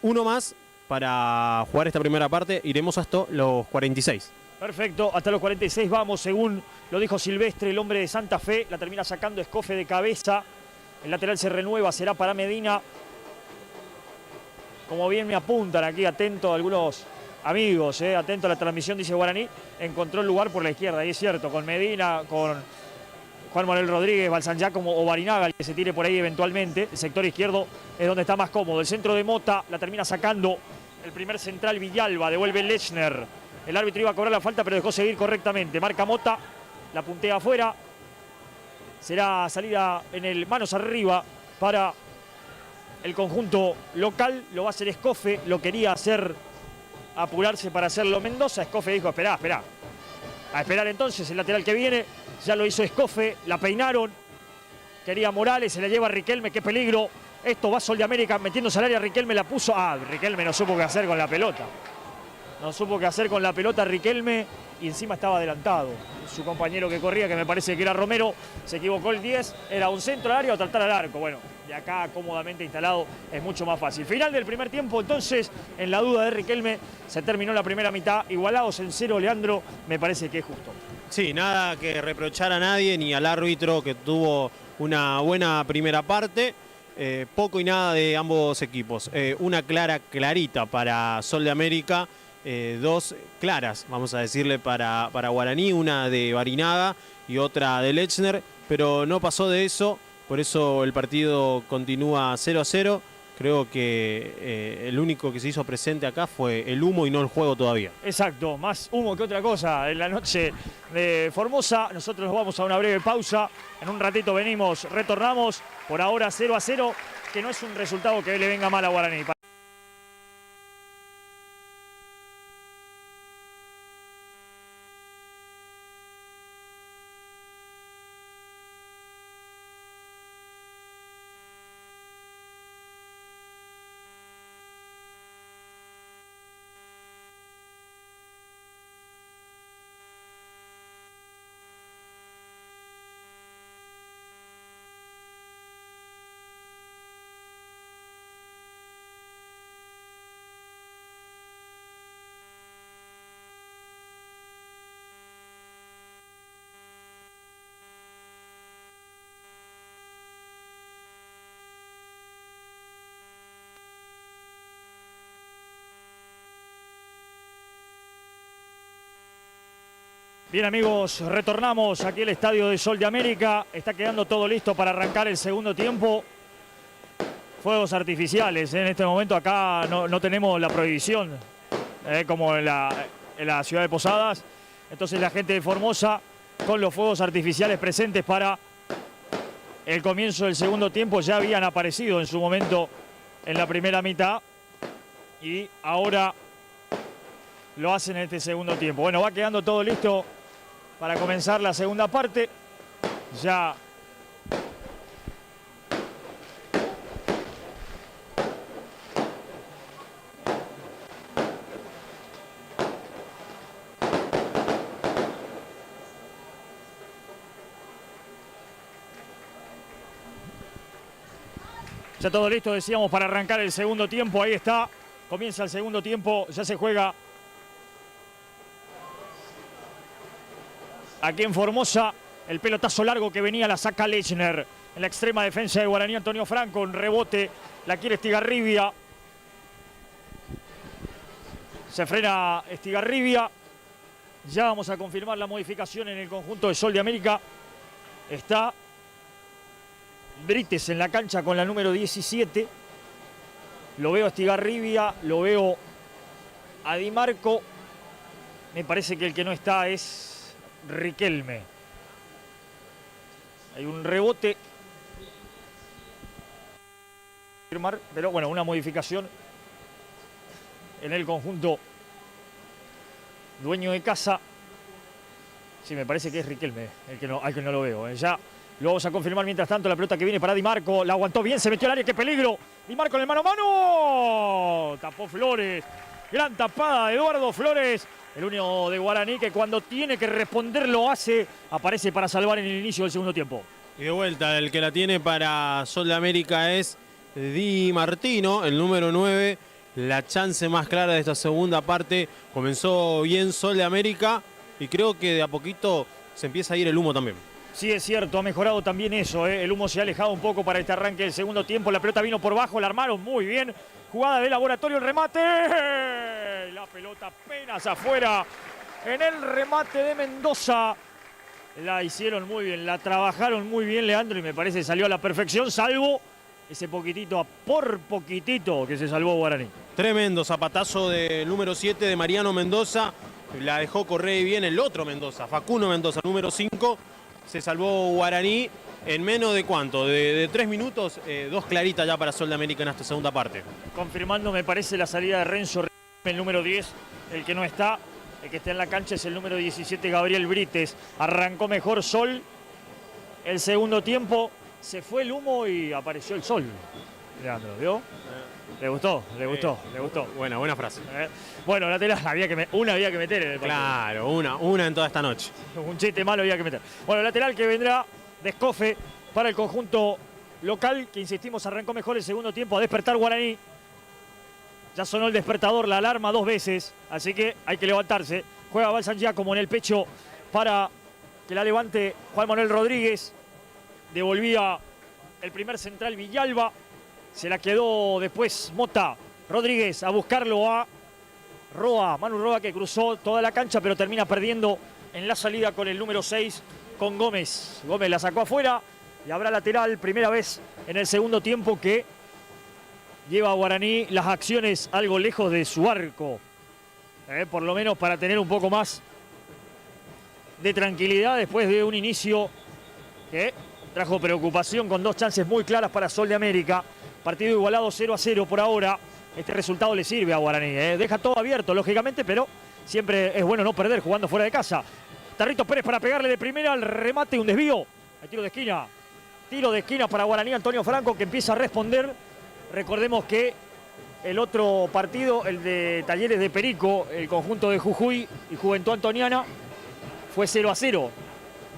uno más para jugar esta primera parte, iremos hasta los 46. Perfecto, hasta los 46 vamos, según lo dijo Silvestre, el hombre de Santa Fe, la termina sacando Escofe de cabeza, el lateral se renueva, será para Medina. Como bien me apuntan aquí, atento a algunos amigos, atento a la transmisión, dice Guaraní, encontró el lugar por la izquierda, y es cierto, con Medina, con Juan Manuel Rodríguez, Balsan Giacomo o Barinaga, el que se tire por ahí eventualmente, el sector izquierdo es donde está más cómodo, el centro de Mota la termina sacando el primer central Villalba, devuelve Lechner. El árbitro iba a cobrar la falta, pero dejó seguir correctamente. Marca Mota, la puntea afuera. Será salida en el manos arriba para el conjunto local. Lo va a hacer Escofe, lo quería hacer, apurarse para hacerlo Mendoza. Escofe dijo, esperá, esperá. A esperar entonces el lateral que viene. Ya lo hizo Escofe, la peinaron. Quería Morales, se la lleva a Riquelme, qué peligro. Esto va Sol de América metiéndose al área, Riquelme la puso. Riquelme no supo qué hacer con la pelota. No supo qué hacer con la pelota Riquelme y encima estaba adelantado. Su compañero que corría, que me parece que era Romero, se equivocó el 10. Era un centro al área o tratar al arco. Bueno, de acá cómodamente instalado es mucho más fácil. Final del primer tiempo, entonces, en la duda de Riquelme, se terminó la primera mitad. Igualados en 0, Leandro, me parece que es justo. Sí, nada que reprochar a nadie, ni al árbitro que tuvo una buena primera parte. Poco y nada de ambos equipos. Una clarita para Sol de América. Dos claras, vamos a decirle, para Guaraní, una de Barinaga y otra de Lechner, pero no pasó de eso, por eso el partido continúa 0-0. Creo que el único que se hizo presente acá fue el humo y no el juego todavía. Exacto, más humo que otra cosa en la noche de Formosa. Nosotros nos vamos a una breve pausa, en un ratito venimos, retornamos, por ahora 0-0, que no es un resultado que le venga mal a Guaraní. Bien amigos, retornamos aquí al estadio de Sol de América. Está quedando todo listo para arrancar el segundo tiempo. Fuegos artificiales. En este momento acá no tenemos la prohibición como en la ciudad de Posadas. Entonces la gente de Formosa con los fuegos artificiales presentes para el comienzo del segundo tiempo ya habían aparecido en su momento en la primera mitad. Y ahora lo hacen en este segundo tiempo. Bueno, va quedando todo listo para comenzar la segunda parte. Ya todo listo, decíamos, para arrancar el segundo tiempo. Ahí está, comienza el segundo tiempo, ya se juega aquí en Formosa. El pelotazo largo que venía la saca Lechner. En la extrema defensa de Guaraní, Antonio Franco. En rebote la quiere Estigarribia. Se frena Estigarribia. Ya vamos a confirmar la modificación en el conjunto de Sol de América. Está Brites en la cancha con la número 17. Lo veo a Estigarribia, lo veo a Di Marco. Me parece que el que no está es Riquelme. Hay un rebote. Pero bueno, una modificación en el conjunto dueño de casa. Sí, me parece que es Riquelme al que no lo veo. Ya lo vamos a confirmar mientras tanto. La pelota que viene para Di Marco. La aguantó bien, se metió al área. ¡Qué peligro! Di Marco en el mano a mano. Tapó Flores. Gran tapada de Eduardo Flores. El único de Guaraní que cuando tiene que responder lo hace. Aparece para salvar en el inicio del segundo tiempo. Y de vuelta, el que la tiene para Sol de América es Di Martino, el número 9. La chance más clara de esta segunda parte. Comenzó bien Sol de América y creo que de a poquito se empieza a ir el humo también. Sí, es cierto, ha mejorado también eso. El humo se ha alejado un poco para este arranque del segundo tiempo. La pelota vino por bajo, la armaron muy bien. Jugada de Laboratorio, el remate. La pelota apenas afuera en el remate de Mendoza. La hicieron muy bien, la trabajaron muy bien, Leandro, y me parece que salió a la perfección, salvo ese poquitito, por poquitito, que se salvó Guaraní. Tremendo zapatazo del número 7 de Mariano Mendoza. la dejó correr bien el otro Mendoza, Facundo Mendoza, número 5. Se salvó Guaraní en menos de ¿cuánto? De 3 minutos, 2 claritas ya para Sol de América en esta segunda parte. Confirmando, me parece, la salida de Renzo, el número 10, el que no está. El que está en la cancha es el número 17, Gabriel Brites. Arrancó mejor Sol. El segundo tiempo se fue el humo y apareció el sol. Leandro, ¿vio? ¿Le gustó? ¿Le gustó? ¿Le gustó? Buena frase. Bueno, lateral, una había que meter en el partido. Claro, una en toda esta noche. Un chiste malo había que meter. Bueno, lateral que vendrá de Escofe para el conjunto local, que insistimos, arrancó mejor el segundo tiempo a despertar Guaraní. Ya sonó el despertador, la alarma 2 veces, así que hay que levantarse. Juega Balsan Giacomo en el pecho para que la levante Juan Manuel Rodríguez. Devolvía el primer central Villalba. Se la quedó después Mota Rodríguez a buscarlo a Roa. Manu Roa, que cruzó toda la cancha, pero termina perdiendo en la salida con el número 6, con Gómez. Gómez la sacó afuera y habrá lateral. Primera vez en el segundo tiempo que lleva a Guaraní las acciones algo lejos de su arco. Por lo menos para tener un poco más de tranquilidad después de un inicio que trajo preocupación con 2 chances muy claras para Sol de América. Partido igualado 0-0 por ahora. Este resultado le sirve a Guaraní. Deja todo abierto, lógicamente, pero siempre es bueno no perder jugando fuera de casa. Tarrito Pérez para pegarle de primera al remate, un desvío. El tiro de esquina. Tiro de esquina para Guaraní, Antonio Franco, que empieza a responder. Recordemos que el otro partido, el de Talleres de Perico, el conjunto de Jujuy y Juventud Antoniana, fue 0-0.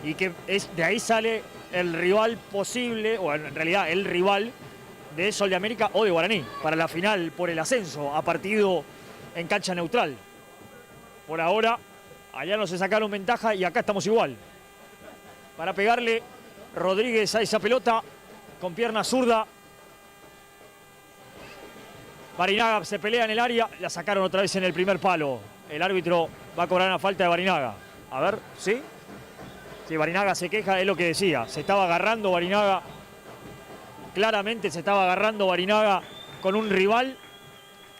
Y que de ahí sale el rival posible, o en realidad el rival de Sol de América o de Guaraní, para la final por el ascenso a partido en cancha neutral. Por ahora, allá no se sacaron ventaja y acá estamos igual. Para pegarle Rodríguez a esa pelota con pierna zurda. Barinaga se pelea en el área, la sacaron otra vez en el primer palo. El árbitro va a cobrar una falta de Barinaga. A ver, ¿sí? Sí, Barinaga se queja, es lo que decía. Se estaba agarrando Barinaga. Claramente se estaba agarrando Barinaga con un rival.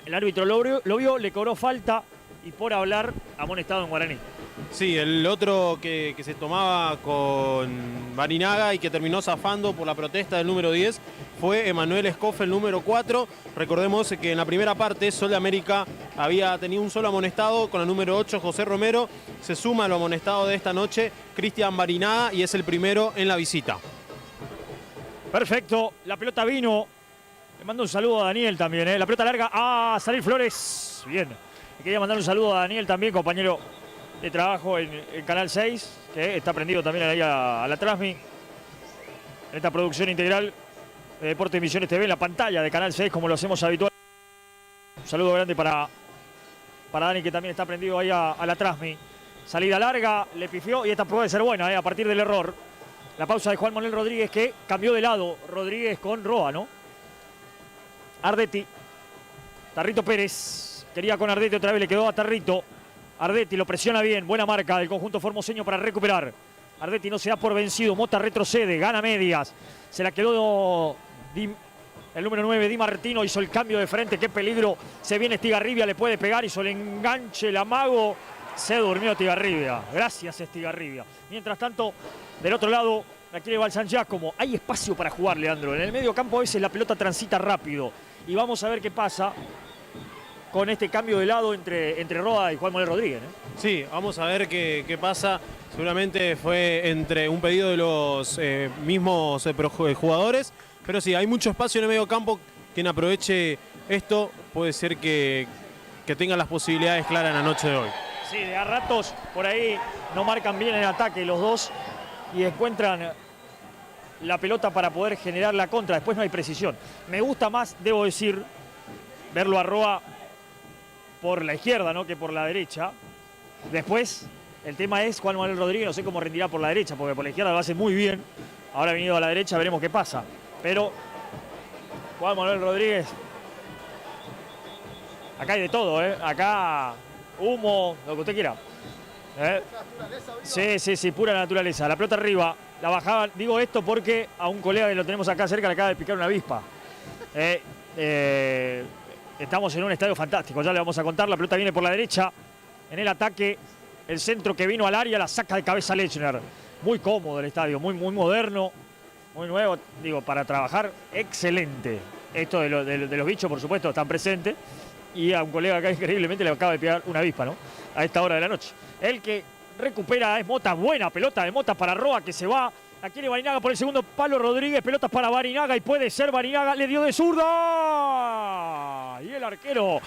El árbitro lo vio, le cobró falta y por hablar amonestado en Guaraní. Sí, el otro que se tomaba con Barinaga y que terminó zafando por la protesta del número 10 fue Emanuel Escofe, el número 4. Recordemos que en la primera parte Sol de América había tenido un solo amonestado con el número 8, José Romero. Se suma a lo amonestado de esta noche Cristian Barinaga y es el primero en la visita. Perfecto, la pelota vino. Le mando un saludo a Daniel también. La pelota larga a salir Flores. Bien. Le quería mandar un saludo a Daniel también, compañero de trabajo en Canal 6, que está prendido también ahí a la Transmi. En esta producción integral de Deportes Misiones TV en la pantalla de Canal 6, como lo hacemos habitual. Un saludo grande para Dani, que también está prendido ahí a la Transmi. Salida larga, le pifió y esta puede ser buena a partir del error. La pausa de Juan Manuel Rodríguez, que cambió de lado. Rodríguez con Roa, ¿no? Ardetti. Tarrito Pérez. Quería con Ardetti, otra vez le quedó a Tarrito. Ardetti lo presiona bien. Buena marca del conjunto formoseño para recuperar. Ardetti no se da por vencido. Mota retrocede, gana medias. Se la quedó el número 9, Di Martino. Hizo el cambio de frente. Qué peligro. Se viene Estigarribia, le puede pegar. Hizo el enganche, el amago. Se durmió Estigarribia. Gracias, Estigarribia. Mientras tanto, del otro lado, la quiere Balsan Giacomo. Hay espacio para jugar, Leandro. En el medio campo a veces la pelota transita rápido. Y vamos a ver qué pasa con este cambio de lado entre Roa y Juan Manuel Rodríguez. Sí, vamos a ver qué pasa. Seguramente fue entre un pedido de los mismos jugadores. Pero sí, hay mucho espacio en el medio campo. Quien aproveche esto puede ser que tenga las posibilidades claras en la noche de hoy. Sí, de a ratos por ahí no marcan bien el ataque los dos y encuentran la pelota para poder generar la contra. Después no hay precisión. Me gusta más, debo decir, verlo a Roa por la izquierda, ¿no?, que por la derecha. Después, el tema es Juan Manuel Rodríguez, no sé cómo rendirá por la derecha, porque por la izquierda lo hace muy bien. Ahora ha venido a la derecha, veremos qué pasa. Pero Juan Manuel Rodríguez, acá hay de todo, acá humo, lo que usted quiera. Sí, pura naturaleza. La pelota arriba, la bajaba. Digo esto porque a un colega que lo tenemos acá cerca le acaba de picar una avispa. Estamos en un estadio fantástico, ya le vamos a contar. La pelota viene por la derecha. en el ataque. El centro que vino al área la saca de cabeza Lechner. Muy cómodo el estadio, muy moderno, muy nuevo. Digo, para trabajar, excelente. Esto de los bichos, por supuesto, están presentes. Y a un colega acá increíblemente le acaba de pegar una avispa, ¿no? A esta hora de la noche. El que recupera es Mota. Buena pelota de Mota para Roa, que se va. La quiere Barinaga por el segundo palo. Rodríguez, pelotas para Barinaga y puede ser Barinaga. Le dio de zurda. Y el arquero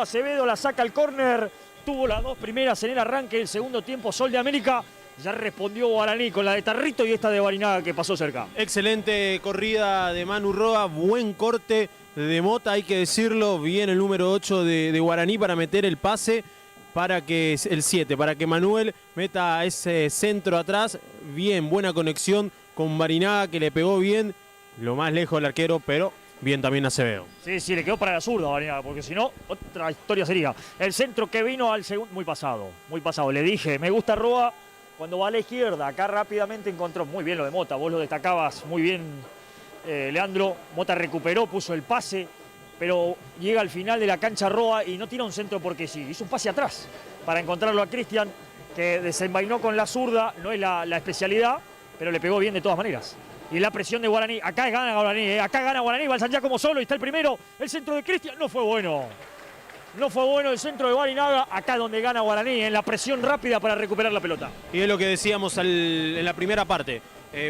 Acevedo la saca al córner. Tuvo las dos primeras en el arranque del segundo tiempo. Sol de América. Ya respondió Guaraní con la de Tarrito y esta de Barinaga que pasó cerca. Excelente corrida de Manu Roa. Buen corte de Mota, hay que decirlo. Bien el número 8 de Guaraní para meter el pase. Para que el 7, para que Manuel meta ese centro atrás. Bien, buena conexión con Barinaga, que le pegó bien. Lo más lejos del arquero, pero bien también Acevedo. Sí, le quedó para la zurda Barinaga, porque si no, otra historia sería. El centro que vino al segundo, muy pasado. Le dije, me gusta Roa cuando va a la izquierda. Acá rápidamente encontró muy bien lo de Mota. Vos lo destacabas muy bien, Leandro. Mota recuperó, puso el pase. Pero llega al final de la cancha Roa y no tira un centro porque sí. Hizo un pase atrás para encontrarlo a Cristian, que desenvainó con la zurda. No es la especialidad, pero le pegó bien de todas maneras. Y la presión de Guaraní. Acá gana Guaraní, Acá gana Guaraní. Va el como solo y está el primero. El centro de Cristian no fue bueno. No fue bueno el centro de Barinaga. Acá donde gana Guaraní, en la presión rápida para recuperar la pelota. Y es lo que decíamos en la primera parte.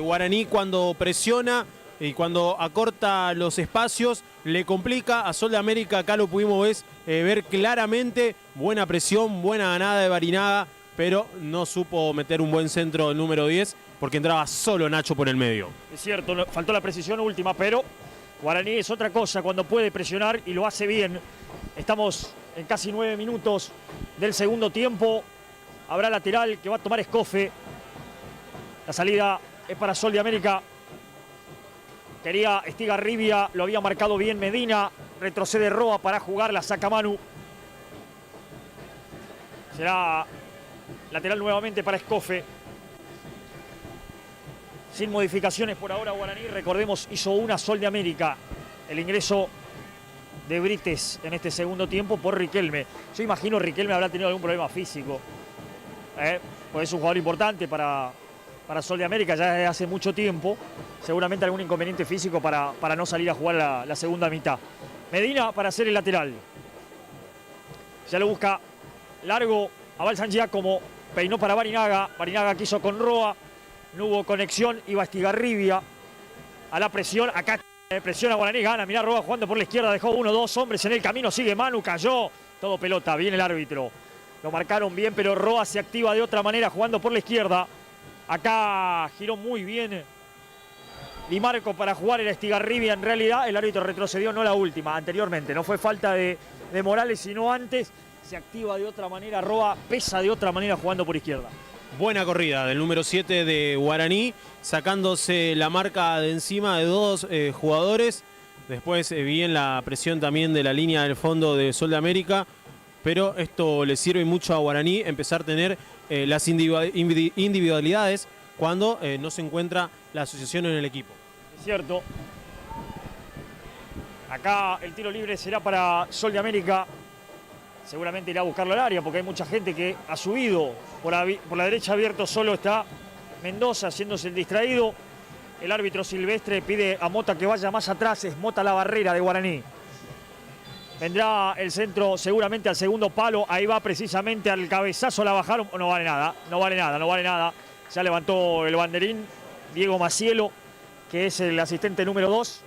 Guaraní cuando presiona y cuando acorta los espacios le complica a Sol de América. Acá lo pudimos ver claramente. Buena presión, buena ganada de Barinaga, pero no supo meter un buen centro el número 10 porque entraba solo Nacho por el medio. Es cierto, faltó la precisión última, pero Guaraní es otra cosa cuando puede presionar y lo hace bien. Estamos en casi 9 minutos del segundo tiempo. Habrá lateral que va a tomar Escofe. La salida es para Sol de América. Quería Estigarribia, lo había marcado bien Medina. Retrocede Roa para jugar, la saca Manu. Será lateral nuevamente para Escofe. Sin modificaciones por ahora Guaraní. Recordemos, hizo una Sol de América. El ingreso de Brites en este segundo tiempo por Riquelme. Yo imagino Riquelme habrá tenido algún problema físico. Pues es un jugador importante para Sol de América ya desde hace mucho tiempo. Seguramente algún inconveniente físico para no salir a jugar la segunda mitad. Medina para hacer el lateral. Ya lo busca largo a Balsan Giacomo. Peinó para Barinaga. Barinaga quiso con Roa. No hubo conexión. Iba Estigarribia a la presión. Acá presiona Guaraní. Gana. Mirá Roa jugando por la izquierda. Dejó 1-2 hombres en el camino. Sigue Manu. Cayó. Todo pelota. Bien el árbitro. Lo marcaron bien, pero Roa se activa de otra manera jugando por la izquierda. Acá giró muy bien Di Marco para jugar el Estigarribia. En realidad el árbitro retrocedió, no la última, anteriormente. No fue falta de Morales, sino antes. Se activa de otra manera Roa, pesa de otra manera jugando por izquierda. Buena corrida del número 7 de Guaraní, sacándose la marca de encima de dos jugadores. Después bien la presión también de la línea del fondo de Sol de América. Pero esto le sirve mucho a Guaraní empezar a tener las individualidades cuando no se encuentra la asociación en el equipo. Es cierto. Acá el tiro libre será para Sol de América. Seguramente irá a buscarlo al área porque hay mucha gente que ha subido. Por la derecha abierto solo está Mendoza haciéndose el distraído. El árbitro Silvestre pide a Mota que vaya más atrás. Es Mota la barrera de Guaraní. Vendrá el centro seguramente al segundo palo. Ahí va precisamente al cabezazo. La bajaron. No vale nada. Ya levantó el banderín Diego Macielo, que es el asistente número 2.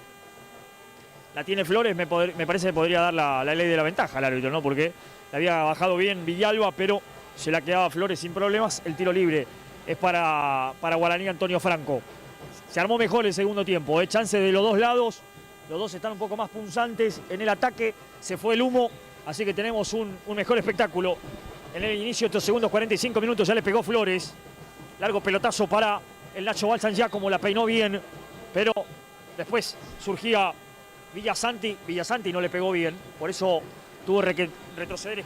La tiene Flores. Me parece que podría dar la ley de la ventaja al árbitro, ¿no? Porque le había bajado bien Villalba, pero se la quedaba Flores sin problemas. El tiro libre es para Guaraní Antonio Franco. Se armó mejor el segundo tiempo. Chance de los dos lados. Los dos están un poco más punzantes en el ataque. Se fue el humo, así que tenemos un mejor espectáculo. En el inicio de estos segundos 45 minutos ya le pegó Flores. Largo pelotazo para el Nacho Balsan Giacomo, la peinó bien. Pero después surgía Villasanti. Villasanti no le pegó bien. Por eso tuvo que retroceder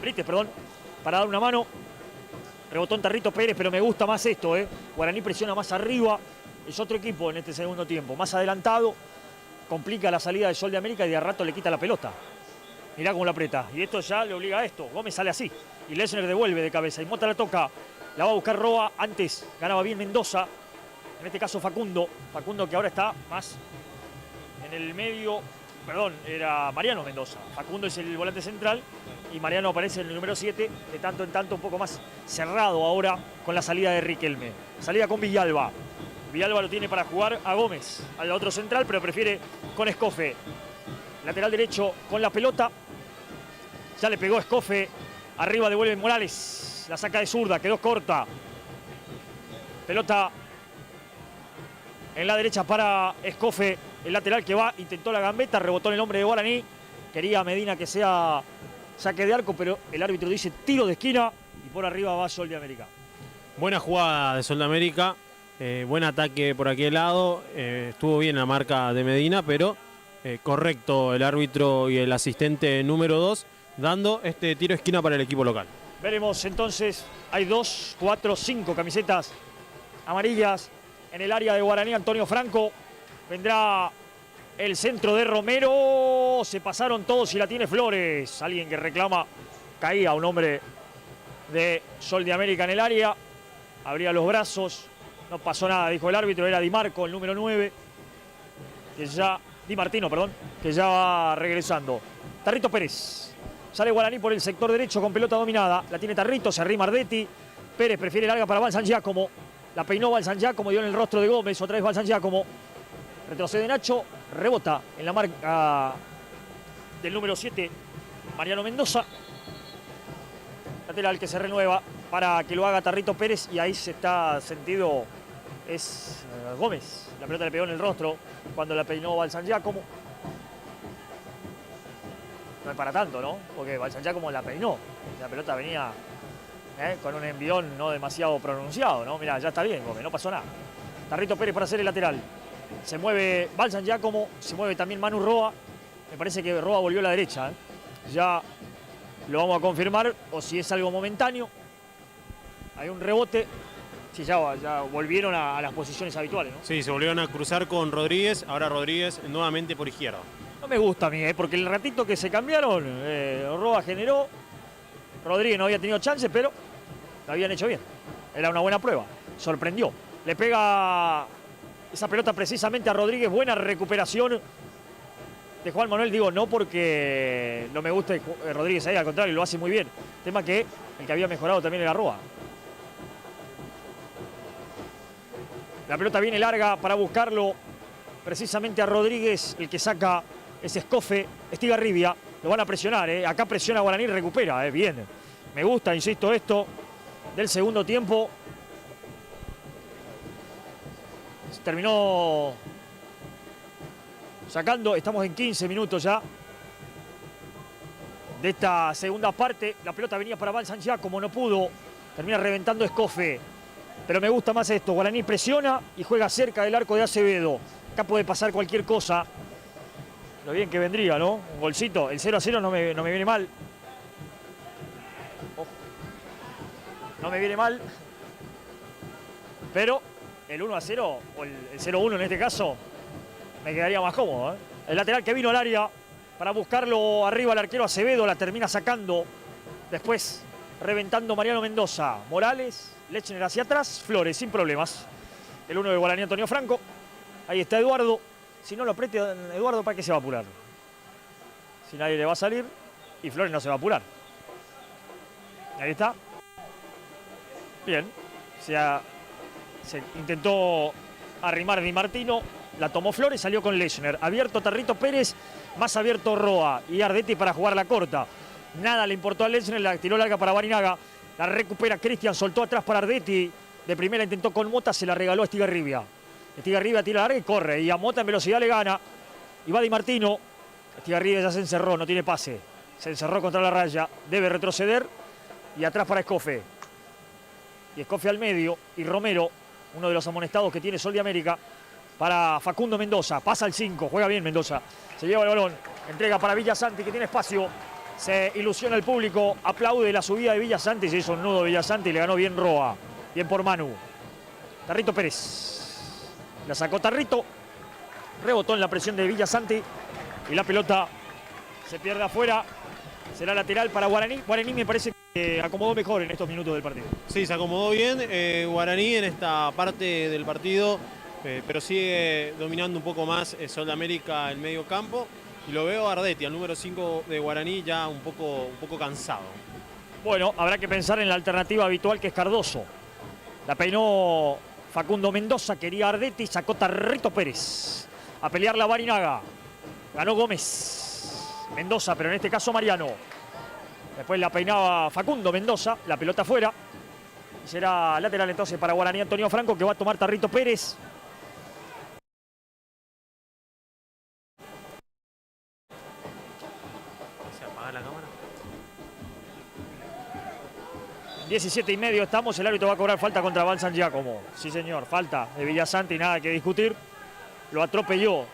Brites, para dar una mano. Rebotó en Tarrito Pérez, pero me gusta más esto. Guaraní presiona más arriba. Es otro equipo en este segundo tiempo. Más adelantado. Complica la salida de Sol de América y de a rato le quita la pelota. Mirá cómo la aprieta. Y esto ya le obliga a esto. Gómez sale así. Y Lechner devuelve de cabeza. Y Mota la toca. La va a buscar Roa. Antes ganaba bien Mendoza. En este caso Facundo. Facundo que ahora está más en el medio. Perdón, era Mariano Mendoza. Facundo es el volante central. Y Mariano aparece en el número 7. De tanto en tanto un poco más cerrado ahora con la salida de Riquelme. Salida con Villalba. Villalba lo tiene para jugar a Gómez. Al otro central, pero prefiere con Escofe. Lateral derecho con la pelota. Ya le pegó Escofe. Arriba devuelve Morales. La saca de zurda. Quedó corta. Pelota en la derecha para Escofe. El lateral que va. Intentó la gambeta. Rebotó en el hombre de Guaraní. Quería Medina que sea saque de arco. Pero el árbitro dice tiro de esquina. Y por arriba va Sol de América. Buena jugada de Sol de América. Buen ataque por aquel lado. Estuvo bien la marca de Medina. Pero correcto el árbitro y el asistente número 2. Dando este tiro de esquina para el equipo local. Veremos entonces, hay 2, 4, 5 camisetas amarillas en el área de Guaraní. Antonio Franco, vendrá el centro de Romero, se pasaron todos y la tiene Flores. Alguien que reclama, caía un hombre de Sol de América en el área, abría los brazos, no pasó nada, dijo el árbitro, era Di Marco, el número 9, que ya, Di Martino, perdón, que ya va regresando. Tarrito Pérez. Sale Guaraní por el sector derecho con pelota dominada. La tiene Tarrito, se arrima Ardetti. Pérez prefiere larga para Val San Giacomo. La peinó Val San Giacomo, dio en el rostro de Gómez. Otra vez Val San Giacomo. Retrocede Nacho. Rebota en la marca del número 7, Mariano Mendoza. Lateral que se renueva para que lo haga Tarrito Pérez. Y ahí se está sentido. Es Gómez. La pelota le pegó en el rostro cuando la peinó Val San Giacomo. No es para tanto, ¿no? Porque Val San Giacomo la peinó. La pelota venía con un envión no demasiado pronunciado, ¿no? Mirá, ya está bien, Gómez, no pasó nada. Tarrito Pérez para hacer el lateral. Se mueve Val San Giacomo, se mueve también Manu Roa. Me parece que Roa volvió a la derecha. Ya lo vamos a confirmar, o si es algo momentáneo. Hay un rebote. Sí, ya volvieron a las posiciones habituales, ¿no? Sí, se volvieron a cruzar con Rodríguez. Ahora Rodríguez nuevamente por izquierda. No me gusta a mí, porque el ratito que se cambiaron, Roa generó, Rodríguez no había tenido chance, pero lo habían hecho bien. Era una buena prueba, sorprendió. Le pega esa pelota precisamente a Rodríguez, buena recuperación de Juan Manuel. Digo, no porque no me guste Rodríguez ahí, al contrario, lo hace muy bien. Tema que el que había mejorado también era Roa. La pelota viene larga para buscarlo precisamente a Rodríguez, el que saca es Escofe, Estigarribia, lo van a presionar, acá presiona Guaraní, recupera, bien. Me gusta, insisto, esto del segundo tiempo. Se terminó sacando, estamos en 15 minutos ya de esta segunda parte. La pelota venía para Val San Giacomo, no pudo, termina reventando Escofe. Pero me gusta más esto, Guaraní presiona y juega cerca del arco de Acevedo. Acá puede pasar cualquier cosa. Lo bien que vendría, ¿no? Un golcito. El 0-0 no me viene mal. Oh. No me viene mal. Pero el 1-0, o el 0-1 en este caso, me quedaría más cómodo, El lateral que vino al área para buscarlo arriba el arquero Acevedo, la termina sacando. Después reventando Mariano Mendoza. Morales, Lechner hacia atrás, Flores sin problemas. El 1 de Guaraní, Antonio Franco. Ahí está Eduardo. Si no lo apriete Eduardo, ¿para qué se va a apurar? Si nadie le va a salir y Flores no se va a apurar. Ahí está. Bien. Se intentó arrimar Di Martino. La tomó Flores, salió con Lechner. Abierto Tarrito Pérez, más abierto Roa. Y Ardetti para jugar la corta. Nada le importó a Lechner, la tiró larga para Barinaga. La recupera Cristian, soltó atrás para Ardetti. De primera intentó con Mota, se la regaló a Estigarribia. Estigarribia tira larga y corre. Y a Mota en velocidad le gana. Y va Di Martino. Estigarribia ya se encerró, no tiene pase. Se encerró contra la raya. Debe retroceder. Y atrás para Escofe. Y Escofe al medio. Y Romero, uno de los amonestados que tiene Sol de América, para Facundo Mendoza. Pasa al 5. Juega bien Mendoza. Se lleva el balón. Entrega para Villasanti, que tiene espacio. Se ilusiona el público. Aplaude la subida de Villasanti. Se hizo un nudo Villasanti y le ganó bien Roa. Bien por Manu. Tarrito Pérez. La sacó Tarrito. Rebotó en la presión de Villasanti. Y la pelota se pierde afuera. Será lateral para Guaraní. Guaraní me parece que acomodó mejor en estos minutos del partido. Sí, se acomodó bien Guaraní en esta parte del partido, pero sigue dominando un poco más Sol de América el medio campo. Y lo veo a Ardetti, al número 5 de Guaraní, ya un poco cansado. Bueno, habrá que pensar en la alternativa habitual que es Cardoso. La peinó Facundo Mendoza, quería Ardetti, sacó Tarrito Pérez. A pelear la Barinaga. Ganó Gómez. Mendoza, pero en este caso Mariano. Después la peinaba Facundo Mendoza, la pelota afuera. Será lateral entonces para Guaraní Antonio Franco, que va a tomar Tarrito Pérez. ¿Se apaga la cámara? 17:30 estamos, el árbitro va a cobrar falta contra Val San Giacomo. Sí señor, falta de Villasanti, nada que discutir. Lo atropelló,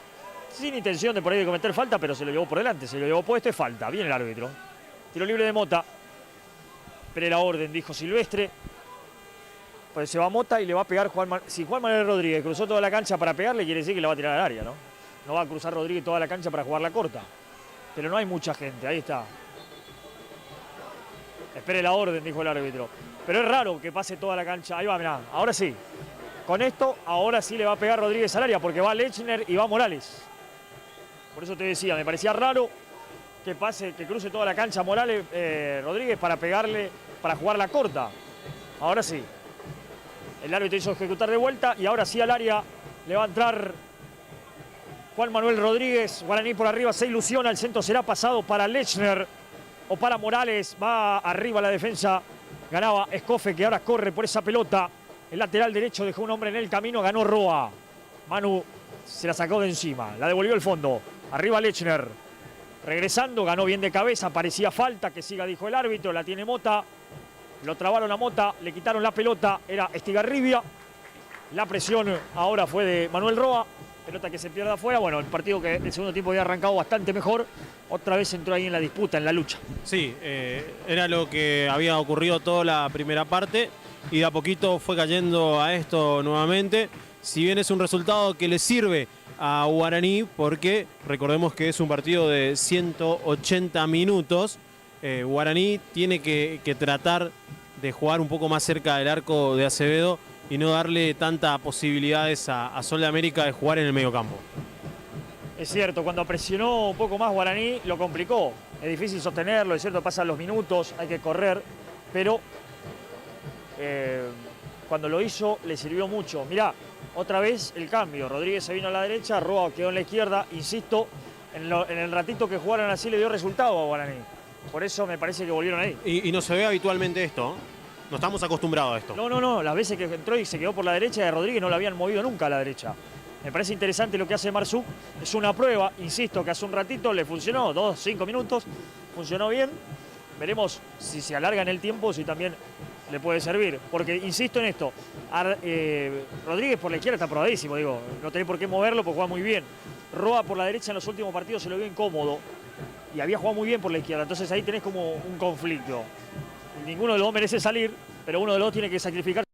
sin intención de por ahí de cometer falta, pero se lo llevó por delante, se lo llevó puesto, es falta. Bien el árbitro. Tiro libre de Mota. Pero la orden, dijo Silvestre. Pues se va Mota y le va a pegar Juan Manuel. Si Juan Manuel Rodríguez cruzó toda la cancha para pegarle, quiere decir que le va a tirar al área, ¿no? No va a cruzar Rodríguez toda la cancha para jugar la corta. Pero no hay mucha gente, ahí está. Espere la orden, dijo el árbitro. Pero es raro que pase toda la cancha. Ahí va, mirá, ahora sí. Con esto, ahora sí le va a pegar Rodríguez al área, porque va Lechner y va Morales. Por eso te decía, me parecía raro que pase, que cruce toda la cancha Morales, Rodríguez para pegarle, para jugar la corta. Ahora sí. El árbitro hizo ejecutar de vuelta y ahora sí al área le va a entrar Juan Manuel Rodríguez. Guaraní por arriba se ilusiona, el centro será pasado para Lechner o para Morales. Va arriba la defensa, ganaba Escofe, que ahora corre por esa pelota. El lateral derecho dejó un hombre en el camino, ganó Roa. Manu se la sacó de encima, la devolvió al fondo. Arriba Lechner, regresando, ganó bien de cabeza, parecía falta, que siga, dijo el árbitro, la tiene Mota. Lo trabaron a Mota, le quitaron la pelota, era Estigarribia. La presión ahora fue de Manuel Roa, pelota que se pierde afuera. Bueno, el partido que el segundo tiempo había arrancado bastante mejor, otra vez entró ahí en la disputa, en la lucha. Sí, era lo que había ocurrido toda la primera parte y de a poquito fue cayendo a esto nuevamente. Si bien es un resultado que le sirve a Guaraní, porque recordemos que es un partido de 180 minutos, Guaraní tiene que tratar de jugar un poco más cerca del arco de Acevedo y no darle tantas posibilidades a Sol de América de jugar en el medio campo. Es cierto, cuando presionó un poco más Guaraní lo complicó. Es difícil sostenerlo, es cierto, pasan los minutos, hay que correr, pero cuando lo hizo le sirvió mucho. Mirá, otra vez el cambio, Rodríguez se vino a la derecha, Roa quedó en la izquierda, insisto, en el ratito que jugaron así le dio resultado a Guaraní. Por eso me parece que volvieron ahí. Y no se ve habitualmente esto, no estamos acostumbrados a esto. No, las veces que entró y se quedó por la derecha de Rodríguez no lo habían movido nunca a la derecha. Me parece interesante lo que hace Marsuk, es una prueba, insisto, que hace un ratito le funcionó, 5 minutos, funcionó bien. Veremos si se alarga en el tiempo, si también le puede servir. Porque, insisto en esto, Rodríguez por la izquierda está probadísimo, digo, no tenés por qué moverlo porque juega muy bien. Roa por la derecha en los últimos partidos se lo vio incómodo y había jugado muy bien por la izquierda, entonces ahí tenés como un conflicto. Ninguno de los dos merece salir, pero uno de los dos tiene que sacrificar.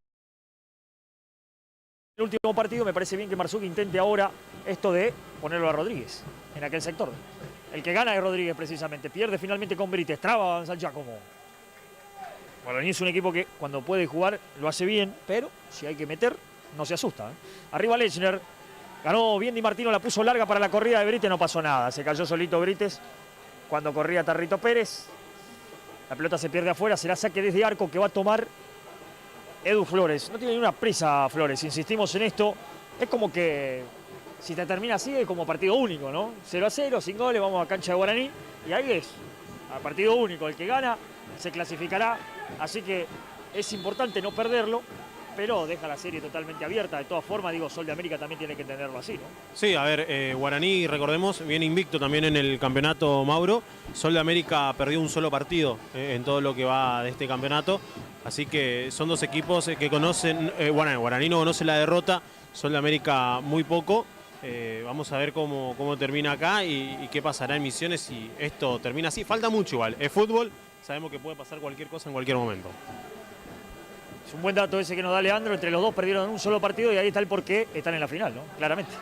El último partido me parece bien que Marsuk intente ahora esto de ponerlo a Rodríguez en aquel sector. El que gana es Rodríguez precisamente, pierde finalmente con Brites, traba San Giacomo. Guaraní es un equipo que cuando puede jugar lo hace bien, pero si hay que meter no se asusta. Arriba Lechner, ganó bien Di Martino, la puso larga para la corrida de Brites, no pasó nada, se cayó solito Brites cuando corría Tarrito Pérez. La pelota se pierde afuera, será saque desde arco que va a tomar Edu Flores. No tiene ninguna prisa Flores, insistimos en esto. Es como que si te termina así es como partido único, ¿no? 0-0, sin goles, vamos a cancha de Guaraní y ahí es, a partido único. El que gana se clasificará, así que es importante no perderlo, pero deja la serie totalmente abierta. De todas formas, digo, Sol de América también tiene que entenderlo así, ¿no? Sí, a ver, Guaraní, recordemos, viene invicto también en el campeonato Mauro. Sol de América perdió un solo partido en todo lo que va de este campeonato. Así que son dos equipos que conocen, Guaraní no conoce la derrota, Sol de América muy poco. Vamos a ver cómo termina acá y qué pasará en Misiones si esto termina así. Falta mucho igual, es fútbol, sabemos que puede pasar cualquier cosa en cualquier momento. Es un buen dato ese que nos da Leandro, entre los dos perdieron un solo partido y ahí está el porqué, están en la final, ¿no? Claramente.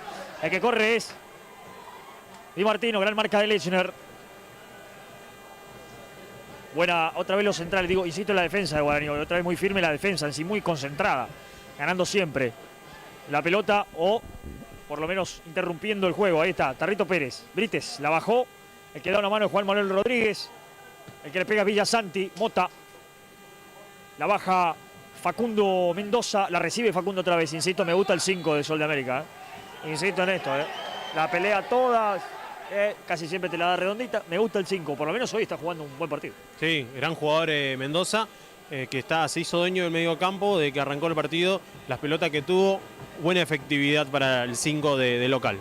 El que corre es Di Martino, gran marca de Lechner. Buena, otra vez los centrales, digo, insisto en la defensa de Guaraní, otra vez muy firme la defensa, en sí muy concentrada, ganando siempre la pelota o por lo menos interrumpiendo el juego. Ahí está, Tarrito Pérez, Brites, la bajó, el que da una mano es Juan Manuel Rodríguez, el que le pega es Villasanti, Mota, la baja Facundo Mendoza, la recibe Facundo otra vez, insisto, me gusta el 5 de Sol de América, insisto en esto, la pelea todas. Casi siempre te la da redondita. Me gusta el 5, por lo menos hoy está jugando un buen partido. Sí, gran jugador Mendoza, que se hizo dueño del medio campo de que arrancó el partido. Las pelotas que tuvo, buena efectividad para el 5 de local.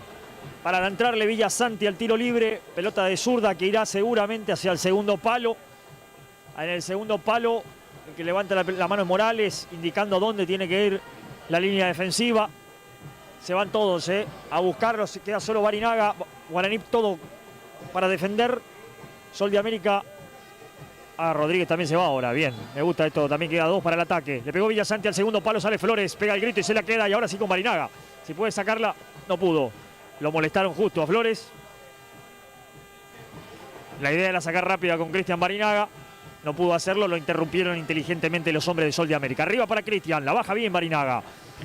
Para entrarle Villasanti al tiro libre, pelota de zurda que irá seguramente hacia el segundo palo. En el segundo palo, el que levanta la mano es Morales, indicando dónde tiene que ir la línea defensiva. Se van todos a buscarlos, queda solo Barinaga. Guaraní todo para defender. Sol de América. Rodríguez también se va ahora. Bien, me gusta esto. También queda 2 para el ataque. Le pegó Villasanti al segundo palo. Sale Flores, pega el grito y se la queda. Y ahora sí con Barinaga. Si puede sacarla, no pudo. Lo molestaron justo a Flores. La idea era sacar rápida con Cristian Barinaga. No pudo hacerlo. Lo interrumpieron inteligentemente los hombres de Sol de América. Arriba para Cristian. La baja bien Barinaga.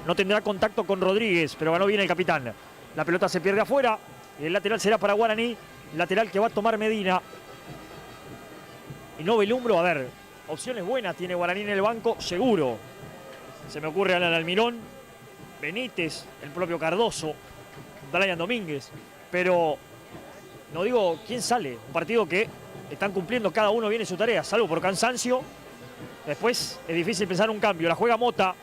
No tendrá contacto con Rodríguez, pero ganó bien el capitán. La pelota se pierde afuera. Y el lateral será para Guaraní. Lateral que va a tomar Medina. Y no Belumbro. A ver, opciones buenas tiene Guaraní en el banco, seguro. Se me ocurre Alan Almirón, Benítez, el propio Cardoso, Brian Domínguez. Pero no digo quién sale. Un partido que están cumpliendo, cada uno viene su tarea, salvo por cansancio. Después es difícil pensar un cambio. La juega Mota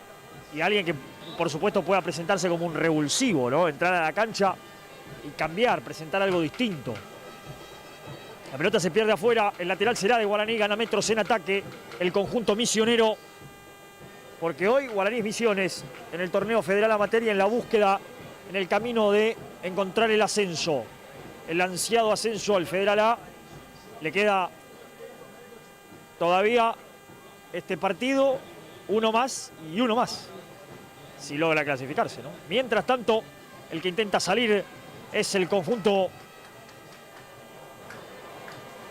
y alguien que por supuesto pueda presentarse como un revulsivo, ¿no? Entrar a la cancha y cambiar, presentar algo distinto. La pelota se pierde afuera, el lateral será de Guaraní, gana metros en ataque el conjunto misionero, porque hoy Guaraní es Misiones en el torneo federal amateur y en la búsqueda, en el camino de encontrar el ascenso, el ansiado ascenso al Federal A. Le queda todavía este partido, uno más y uno más, si logra clasificarse, ¿no? Mientras tanto, el que intenta salir es el conjunto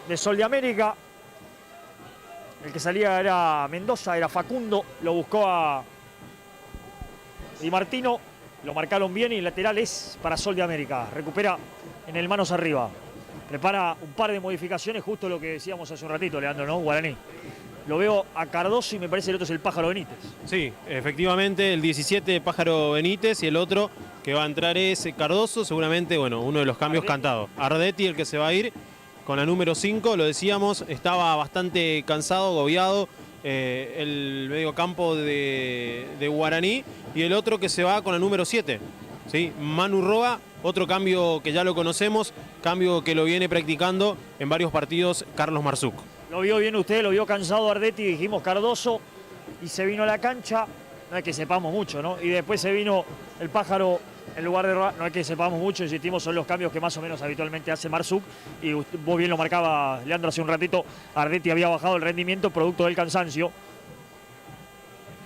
de Sol de América. El que salía era Mendoza, era Facundo, lo buscó a Di Martino, lo marcaron bien y el lateral es para Sol de América. Recupera en el manos arriba. Prepara un par de modificaciones, justo lo que decíamos hace un ratito, Leandro, ¿no? Guaraní. Lo veo a Cardoso y me parece el otro es el Pájaro Benítez. Sí, efectivamente, el 17 Pájaro Benítez y el otro que va a entrar es Cardoso, seguramente, bueno, uno de los cambios cantados. Ardetti, el que se va a ir con la número 5, lo decíamos, estaba bastante cansado, agobiado el mediocampo de Guaraní, y el otro que se va con la número 7, ¿sí? Manu Roa, otro cambio que ya lo conocemos, cambio que lo viene practicando en varios partidos Carlos Marzuk. Lo vio bien usted, lo vio cansado Ardetti, dijimos Cardoso, y se vino a la cancha, no es que sepamos mucho, ¿no? Y después se vino el Pájaro en lugar de Roa, no es que sepamos mucho, insistimos, son los cambios que más o menos habitualmente hace Marzuk, y vos bien lo marcaba, Leandro, hace un ratito, Ardetti había bajado el rendimiento producto del cansancio,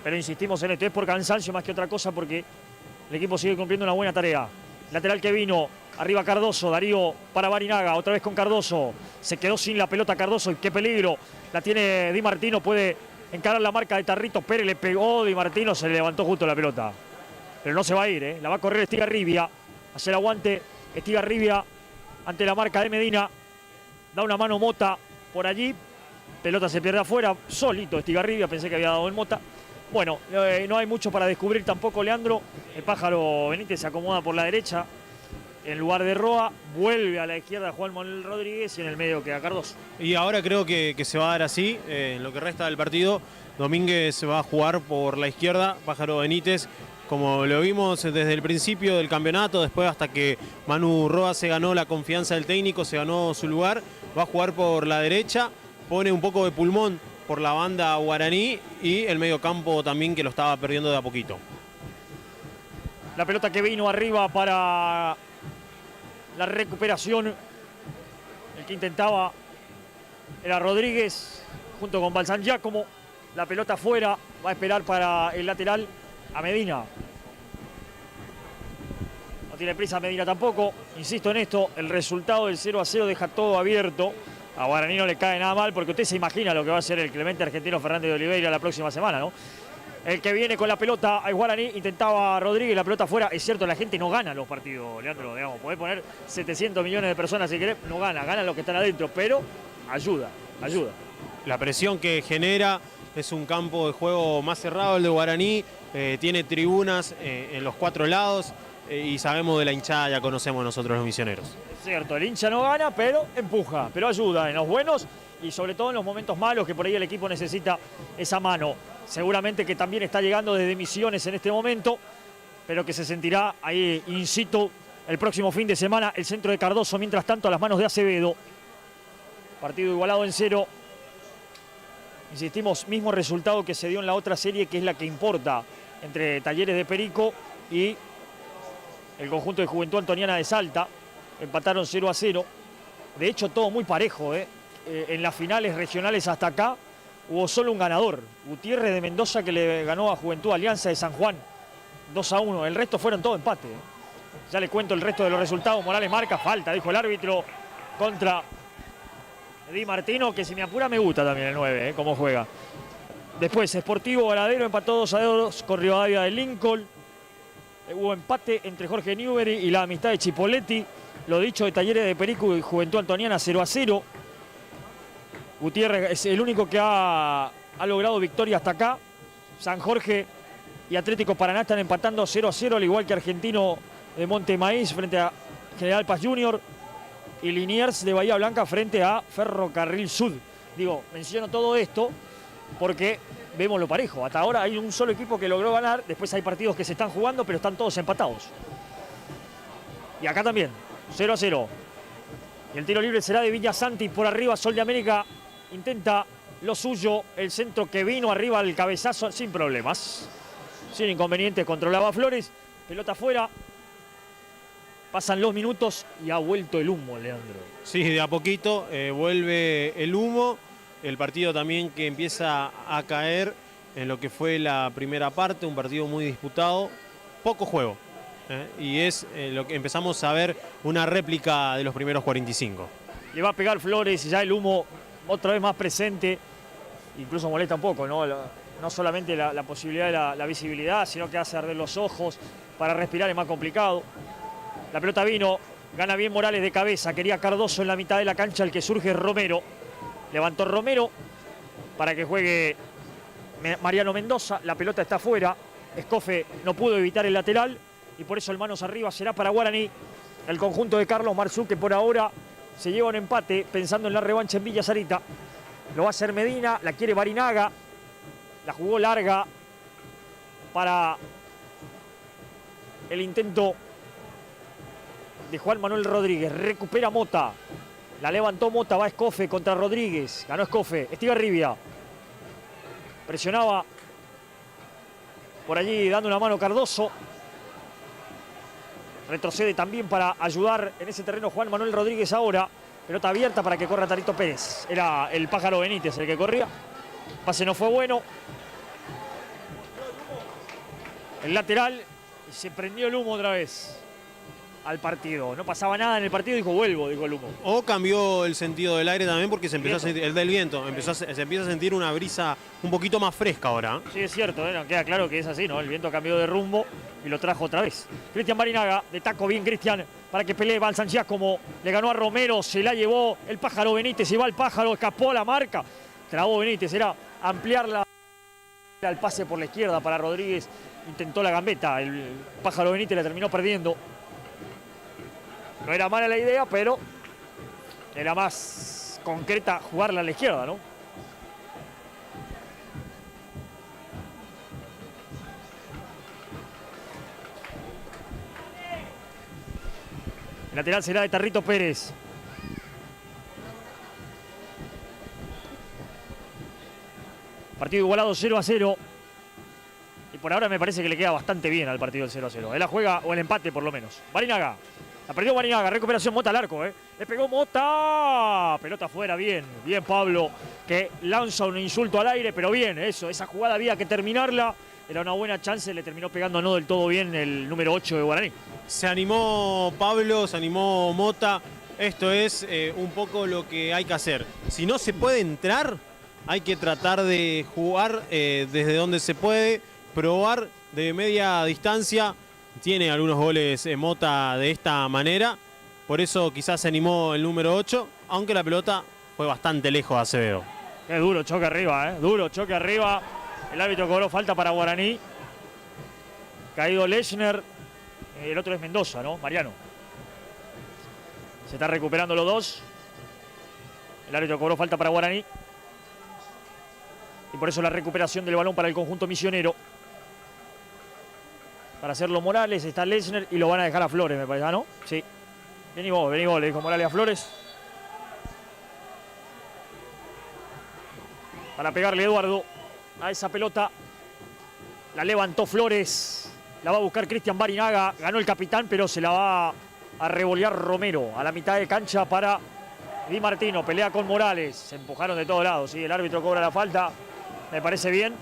pero insistimos en esto, es por cansancio más que otra cosa, porque el equipo sigue cumpliendo una buena tarea. Lateral que vino, arriba Cardoso, Darío para Barinaga, otra vez con Cardoso, se quedó sin la pelota Cardoso y qué peligro, la tiene Di Martino, puede encarar la marca de Tarrito Pérez, le pegó Di Martino, se le levantó justo la pelota, pero no se va a ir, la va a correr Estigarribia, hace el aguante Estigarribia ante la marca de Medina, da una mano Mota por allí, pelota se pierde afuera, solito Estigarribia, pensé que había dado el Mota. Bueno, no hay mucho para descubrir tampoco, Leandro. El Pájaro Benítez se acomoda por la derecha en lugar de Roa, vuelve a la izquierda Juan Manuel Rodríguez y en el medio queda Cardoso. Y ahora creo que se va a dar así, en lo que resta del partido. Domínguez va a jugar por la izquierda, Pájaro Benítez, como lo vimos desde el principio del campeonato, después hasta que Manu Roa se ganó la confianza del técnico, se ganó su lugar, va a jugar por la derecha, pone un poco de pulmón por la banda Guaraní y el medio campo también, que lo estaba perdiendo de a poquito. La pelota que vino arriba para la recuperación, el que intentaba era Rodríguez junto con Balsan Giacomo. La pelota afuera, va a esperar para el lateral a Medina. No tiene prisa Medina tampoco, insisto en esto, el resultado del 0-0 deja todo abierto. A Guaraní no le cae nada mal porque usted se imagina lo que va a hacer el Clemente Argentino Fernández de Oliveira la próxima semana, ¿no? El que viene con la pelota es Guaraní, intentaba Rodríguez, la pelota afuera. Es cierto, la gente no gana los partidos, Leandro, digamos. Podés poner 700 millones de personas si querés, no ganan los que están adentro, pero ayuda. La presión que genera es un campo de juego más cerrado el de Guaraní, tiene tribunas en los 4 lados y sabemos de la hinchada, ya conocemos nosotros los misioneros. Es cierto, el hincha no gana, pero empuja, pero ayuda en los buenos y sobre todo en los momentos malos que por ahí el equipo necesita esa mano. Seguramente que también está llegando desde Misiones en este momento, pero que se sentirá ahí in situ el próximo fin de semana. El centro de Cardoso, mientras tanto, a las manos de Acevedo. Partido igualado en 0. Insistimos, mismo resultado que se dio en la otra serie, que es la que importa, entre Talleres de Perico y el conjunto de Juventud Antoniana de Salta. Empataron 0-0. De hecho, todo muy parejo, en las finales regionales hasta acá hubo solo un ganador, Gutiérrez de Mendoza, que le ganó a Juventud Alianza de San Juan 2-1. El resto fueron todo empate. Ya le cuento el resto de los resultados. Morales marca, falta, dijo el árbitro, contra Di Martino, que si me apura me gusta también el 9, cómo juega. Después, Sportivo Varadero empató 2-2 con Rivadavia de Lincoln. Hubo empate entre Jorge Newbery y la Amistad de Chipoletti. Lo dicho de Talleres de Perico y Juventud Antoniana 0-0. Gutiérrez es el único que ha logrado victoria hasta acá. San Jorge y Atlético Paraná están empatando 0-0, al igual que Argentino de Monte Maíz frente a General Paz Junior. Y Liniers de Bahía Blanca frente a Ferrocarril Sud. Digo, menciono todo esto porque vemos lo parejo. Hasta ahora hay un solo equipo que logró ganar. Después hay partidos que se están jugando, pero están todos empatados. Y acá también, 0-0. Y el tiro libre será de Villa Santi. Por arriba, Sol de América intenta lo suyo. El centro que vino arriba al cabezazo sin problemas. Sin inconvenientes, controlaba Flores. Pelota afuera. Pasan los minutos y ha vuelto el humo, Leandro. Sí, de a poquito vuelve el humo. El partido también que empieza a caer en lo que fue la primera parte, un partido muy disputado. Poco juego. Y es lo que empezamos a ver una réplica de los primeros 45. Le va a pegar Flores y ya el humo otra vez más presente. Incluso molesta un poco, ¿no? No solamente la posibilidad de la visibilidad, sino que hace arder los ojos. Para respirar es más complicado. La pelota vino, gana bien Morales de cabeza. Quería Cardoso en la mitad de la cancha, el que surge es Romero. Levantó Romero para que juegue Mariano Mendoza. La pelota está afuera. Escofe no pudo evitar el lateral y por eso el manos arriba será para Guaraní. El conjunto de Carlos Marzú, que por ahora se lleva un empate pensando en la revancha en Villa Sarita. Lo va a hacer Medina, la quiere Barinaga. La jugó larga para el intento de Juan Manuel Rodríguez. Recupera Mota. La levantó Mota, va Escofe contra Rodríguez. Ganó Escofe. Estigarribia. Presionaba por allí dando una mano Cardoso. Retrocede también para ayudar en ese terreno Juan Manuel Rodríguez ahora. Pelota abierta para que corra Tarito Pérez. Era el Pájaro Benítez el que corría. Pase no fue bueno. El lateral. Y se prendió el humo otra vez al partido. No pasaba nada en el partido, dijo vuelvo, dijo el humo. O cambió el sentido del aire también porque se empezó a sentir, el del viento, se empieza a sentir una brisa un poquito más fresca ahora. Sí, es cierto, no queda claro que es así, ¿no? El viento cambió de rumbo y lo trajo otra vez. Cristian Barinaga, de taco bien Cristian, para que pelee Balsan como le ganó a Romero, se la llevó el Pájaro Benítez, y va el Pájaro, escapó la marca, trabó Benítez, era ampliarla al pase por la izquierda para Rodríguez, intentó la gambeta, el Pájaro Benítez la terminó perdiendo. No era mala la idea, pero era más concreta jugarla a la izquierda, ¿no? El lateral será de Tarrito Pérez. Partido igualado 0-0. Y por ahora me parece que le queda bastante bien al partido del 0-0. Él la juega, o el empate por lo menos. Barinaga. La perdió Barinaga, recuperación Mota al arco, Le pegó Mota. Pelota afuera, bien. Bien Pablo, que lanza un insulto al aire, pero bien, eso. Esa jugada había que terminarla. Era una buena chance, le terminó pegando no del todo bien el número 8 de Guaraní. Se animó Pablo, se animó Mota. esto es un poco lo que hay que hacer. Si no se puede entrar, hay que tratar de jugar desde donde se puede, probar de media distancia. Tiene algunos goles Mota de esta manera, por eso quizás se animó el número 8, aunque la pelota fue bastante lejos de Acevedo. Qué duro choque arriba, duro choque arriba. El árbitro cobró falta para Guaraní. Caído Lechner, el otro es Mendoza, ¿no? Mariano. Se está recuperando los dos. El árbitro cobró falta para Guaraní. Y por eso la recuperación del balón para el conjunto misionero. Para hacerlo Morales, está Lechner y lo van a dejar a Flores, me parece, ¿no? Sí. Vení vos, le dijo Morales a Flores. Para pegarle Eduardo a esa pelota. La levantó Flores. La va a buscar Cristian Barinaga. Ganó el capitán, pero se la va a revolear Romero. A la mitad de cancha para Di Martino. Pelea con Morales. Se empujaron de todos lados. ¿Sí? El árbitro cobra la falta. Me parece bien.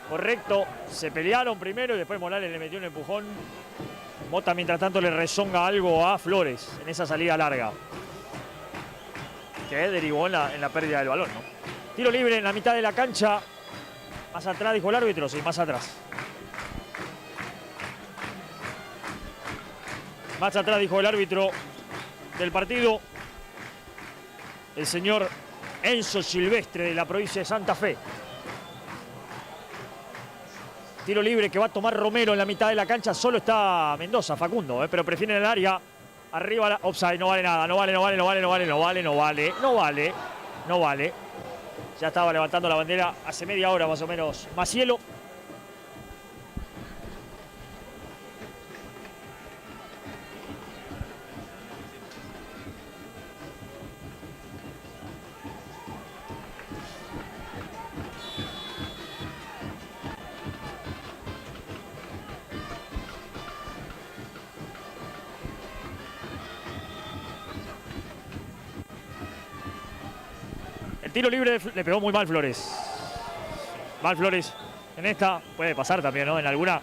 Correcto. Se pelearon primero y después Morales le metió un empujón. Mota, mientras tanto, le rezonga algo a Flores en esa salida larga. Que derivó en la pérdida del balón, ¿no? Tiro libre en la mitad de la cancha. Más atrás, dijo el árbitro. Sí, más atrás. Más atrás, dijo el árbitro del partido. El señor Enzo Silvestre de la provincia de Santa Fe. Tiro libre que va a tomar Romero en la mitad de la cancha. Solo está Mendoza, Facundo, pero prefiere en el área. Arriba, offside, no vale nada. No vale. Ya estaba levantando la bandera hace media hora más o menos Macielo. El tiro libre le pegó muy mal Flores. Mal Flores. En esta puede pasar también, ¿no? En alguna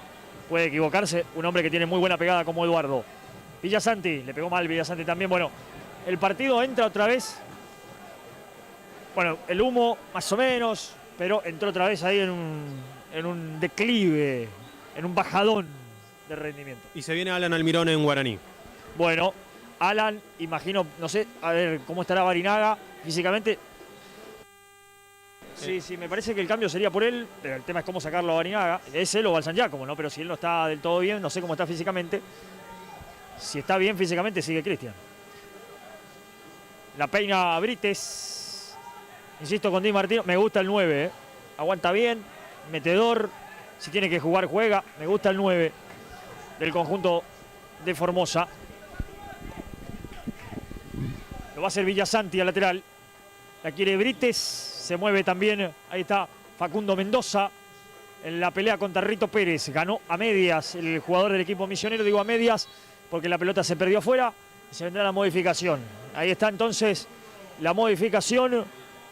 puede equivocarse. Un hombre que tiene muy buena pegada como Eduardo. Villasanti, le pegó mal Villasanti también. Bueno, el partido entra otra vez. Bueno, el humo más o menos, pero entró otra vez ahí en un declive, en un bajadón de rendimiento. Y se viene Alan Almirón en Guaraní. Bueno, Alan, imagino, no sé, a ver cómo estará Barinaga físicamente. Sí, me parece que el cambio sería por él, pero el tema es cómo sacarlo a Barinaga. Es él o Balsan Giacomo, ¿no? Pero si él no está del todo bien, no sé cómo está físicamente. Si está bien físicamente, sigue Cristian. La peina Brites. Insisto con Di Martino, me gusta el 9, Aguanta bien, metedor. Si tiene que jugar, juega. Me gusta el 9 del conjunto de Formosa. Lo va a hacer Villasanti al lateral. La quiere Brites. Se mueve también, ahí está Facundo Mendoza en la pelea contra Rito Pérez. Ganó a medias el jugador del equipo misionero, digo a medias porque la pelota se perdió afuera y se vendrá la modificación. Ahí está entonces la modificación,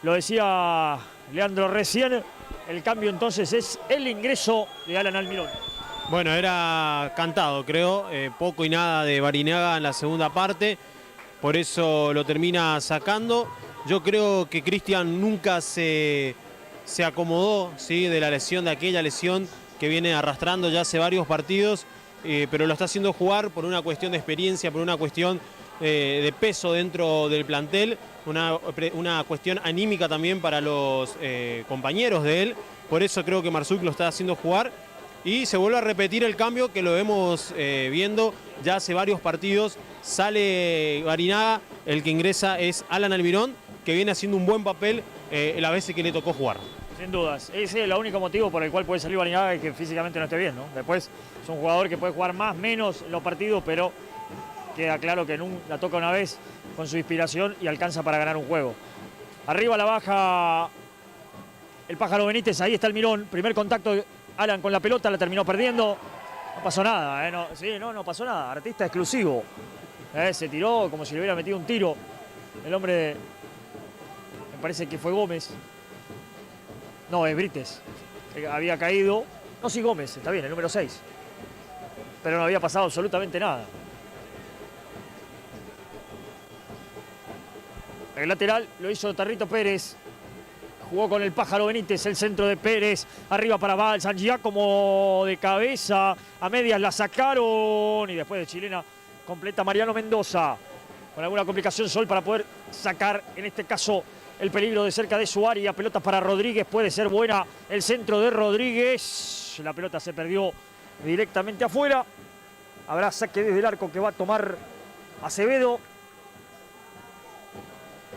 lo decía Leandro recién, el cambio entonces es el ingreso de Alan Almirón. Bueno, era cantado, creo, poco y nada de Barinaga en la segunda parte, por eso lo termina sacando. Yo creo que Cristian nunca se acomodó, ¿sí?, de la lesión, de aquella lesión que viene arrastrando ya hace varios partidos, pero lo está haciendo jugar por una cuestión de experiencia, por una cuestión de peso dentro del plantel, una cuestión anímica también para los compañeros de él. Por eso creo que Marzuc lo está haciendo jugar y se vuelve a repetir el cambio que lo vemos viendo ya hace varios partidos. Sale Barinaga, el que ingresa es Alan Almirón, que viene haciendo un buen papel las veces que le tocó jugar. Sin dudas. Ese es el único motivo por el cual puede salir Barinaga y que físicamente no esté bien, ¿no? Después es un jugador que puede jugar más, menos en los partidos, pero queda claro que la toca una vez con su inspiración y alcanza para ganar un juego. Arriba la baja el Pájaro Benítez, ahí está Almirón. Primer contacto de Alan con la pelota, la terminó perdiendo. No pasó nada, no pasó nada. Artista exclusivo. Se tiró como si le hubiera metido un tiro. El hombre, me parece que fue Gómez. No, es Brites. Había caído. No, sí, Gómez, está bien, el número 6. Pero no había pasado absolutamente nada. El lateral lo hizo Tarrito Pérez. Jugó con el Pájaro Benítez, el centro de Pérez. Arriba para Balsan Giacomo de cabeza. A medias la sacaron. Y después de chilena completa Mariano Mendoza. Con alguna complicación Sol para poder sacar, en este caso, el peligro de cerca de su área. Pelota para Rodríguez, puede ser buena. El centro de Rodríguez. La pelota se perdió directamente afuera. Habrá saque desde el arco que va a tomar Acevedo.